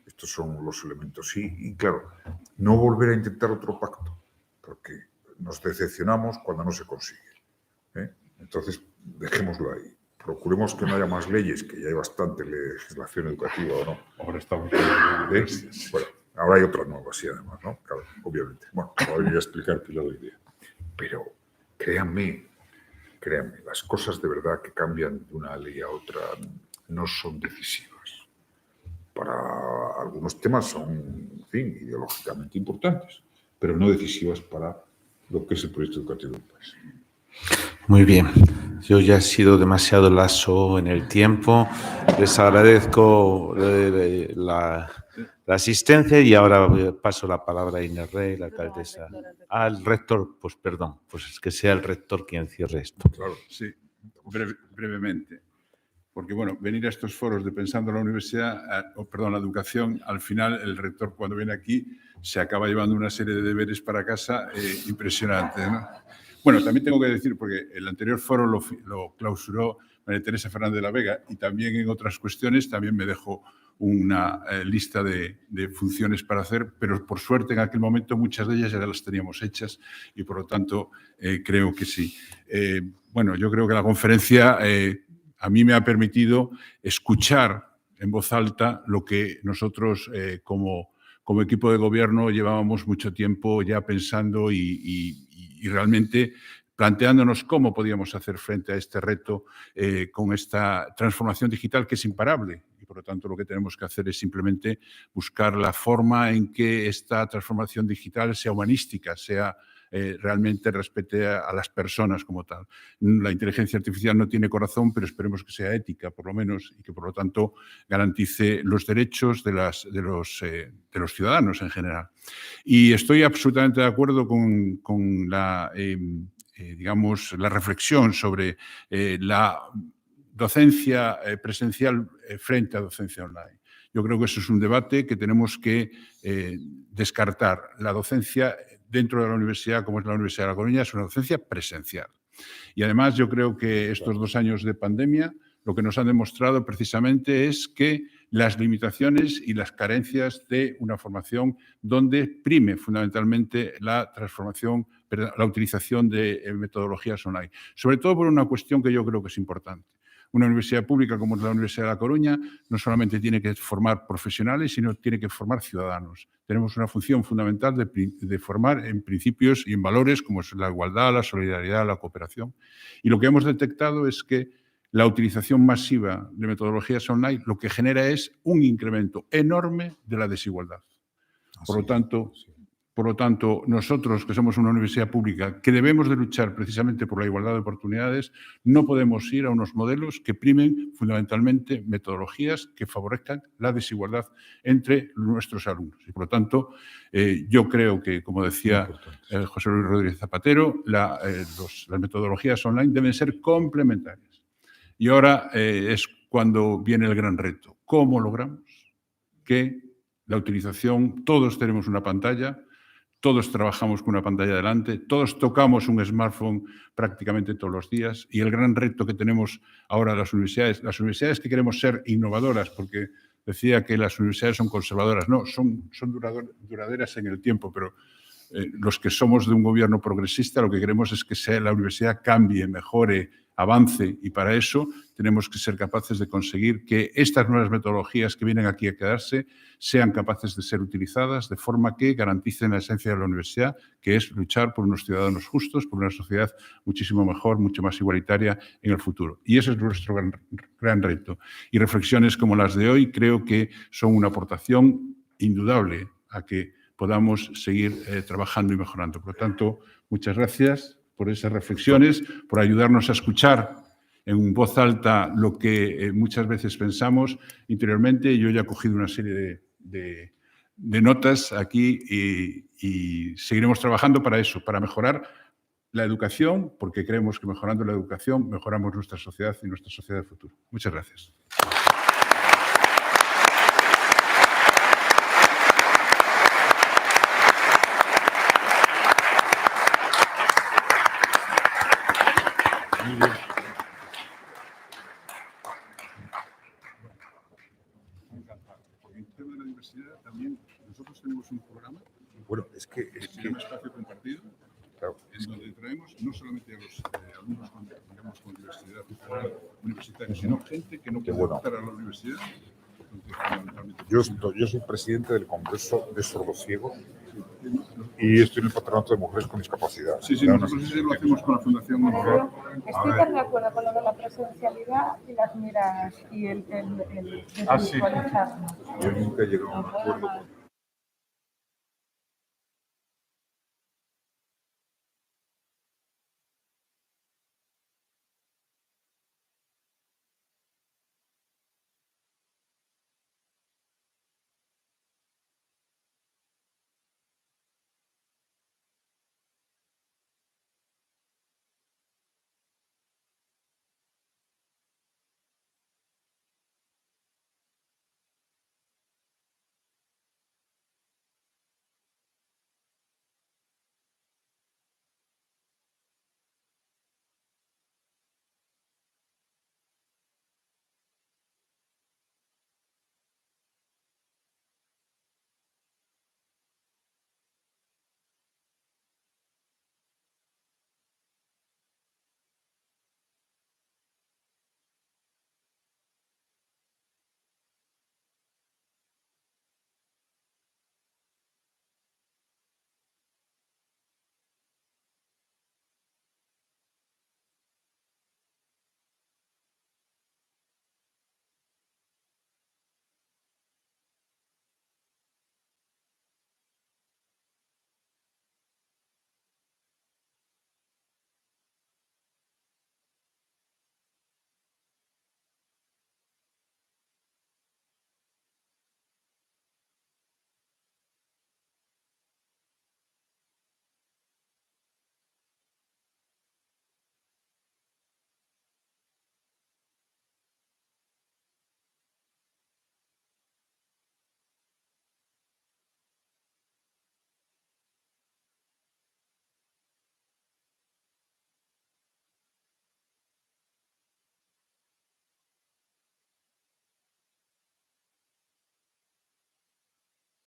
estos son los elementos. Y claro, no volver a intentar otro pacto, porque nos decepcionamos cuando no se consigue. Entonces, dejémoslo ahí. Procuremos que no haya más leyes, que ya hay bastante legislación educativa, ¿o no? Ahora estamos... Bueno, ahora hay otras nuevas, sí, además, ¿no? Claro, obviamente. Bueno, voy a venir a explicar que le doy idea. Pero créanme, las cosas de verdad que cambian de una ley a otra no son decisivas. Para algunos temas son, en fin, ideológicamente importantes, pero no decisivas para lo que es el proyecto educativo del país. Muy bien. Yo ya he sido demasiado laxo en el tiempo. Les agradezco la asistencia y ahora paso la palabra a Inés Rey, la alcaldesa. Al rector, pues perdón, pues es que sea el rector quien cierre esto. Claro, sí, brevemente. Porque, bueno, venir a estos foros de Pensando la Universidad, la educación, al final el rector cuando viene aquí se acaba llevando una serie de deberes para casa impresionantes, ¿no? Bueno, también tengo que decir, porque el anterior foro lo clausuró María Teresa Fernández de la Vega y también en otras cuestiones también me dejó una lista de funciones para hacer, pero por suerte en aquel momento muchas de ellas ya las teníamos hechas y por lo tanto creo que sí. Bueno, yo creo que la conferencia a mí me ha permitido escuchar en voz alta lo que nosotros como equipo de gobierno llevábamos mucho tiempo ya pensando y realmente planteándonos cómo podíamos hacer frente a este reto con esta transformación digital que es imparable. Y por lo tanto lo que tenemos que hacer es simplemente buscar la forma en que esta transformación digital sea humanística, sea realmente respete a las personas como tal. La inteligencia artificial no tiene corazón, pero esperemos que sea ética, por lo menos, y que por lo tanto garantice los derechos de los ciudadanos en general. Y estoy absolutamente de acuerdo con la, digamos, la reflexión sobre la docencia presencial frente a docencia online. Yo creo que eso es un debate que tenemos que descartar. La docencia dentro de la universidad, como es la Universidad de La Coruña, es una docencia presencial. Y además yo creo que estos 2 años de pandemia lo que nos han demostrado precisamente es que las limitaciones y las carencias de una formación donde prime fundamentalmente la transformación, la utilización de metodologías online. Sobre todo por una cuestión que yo creo que es importante. Una universidad pública como es la Universidad de La Coruña no solamente tiene que formar profesionales, sino tiene que formar ciudadanos. Tenemos una función fundamental de formar en principios y en valores como es la igualdad, la solidaridad, la cooperación. Y lo que hemos detectado es que la utilización masiva de metodologías online lo que genera es un incremento enorme de la desigualdad. Por lo tanto, nosotros que somos una universidad pública que debemos de luchar precisamente por la igualdad de oportunidades, no podemos ir a unos modelos que primen fundamentalmente metodologías que favorezcan la desigualdad entre nuestros alumnos. Y por lo tanto, yo creo que, como decía José Luis Rodríguez Zapatero, las metodologías online deben ser complementarias. Y ahora es cuando viene el gran reto. ¿Cómo logramos que la utilización, todos tenemos una pantalla, todos trabajamos con una pantalla delante, todos tocamos un smartphone prácticamente todos los días y el gran reto que tenemos ahora las universidades que queremos ser innovadoras, porque decía que las universidades son conservadoras, no, son duraderas en el tiempo, pero los que somos de un gobierno progresista lo que queremos es que la universidad cambie, mejore, avance y para eso tenemos que ser capaces de conseguir que estas nuevas metodologías que vienen aquí a quedarse sean capaces de ser utilizadas de forma que garanticen la esencia de la universidad, que es luchar por unos ciudadanos justos, por una sociedad muchísimo mejor, mucho más igualitaria en el futuro. Y ese es nuestro gran reto. Y reflexiones como las de hoy creo que son una aportación indudable a que podamos seguir trabajando y mejorando. Por lo tanto, muchas gracias por esas reflexiones, por ayudarnos a escuchar en voz alta lo que muchas veces pensamos interiormente. Yo ya he cogido una serie de notas aquí y seguiremos trabajando para eso, para mejorar la educación, porque creemos que mejorando la educación mejoramos nuestra sociedad y nuestra sociedad del futuro. Muchas gracias. Muy bien. Porque en el tema de la diversidad también nosotros tenemos un programa Bueno, es que que se llama Espacio Compartido, claro, en donde traemos no solamente a los alumnos con diversidad funcional universitaria, sino gente que no puede bueno. optar a la universidad. Entonces, fundamentalmente, yo soy presidente del Congreso de Sordociegos y estoy en el Patronato de Mujeres con Discapacidad. sí, nosotros sí lo hacemos con la Fundación Mejor. Estoy tan de acuerdo con lo de la presencialidad y las miras y el Ah, sí. desvirtualizarnos. Yo nunca he llegado a un acuerdo con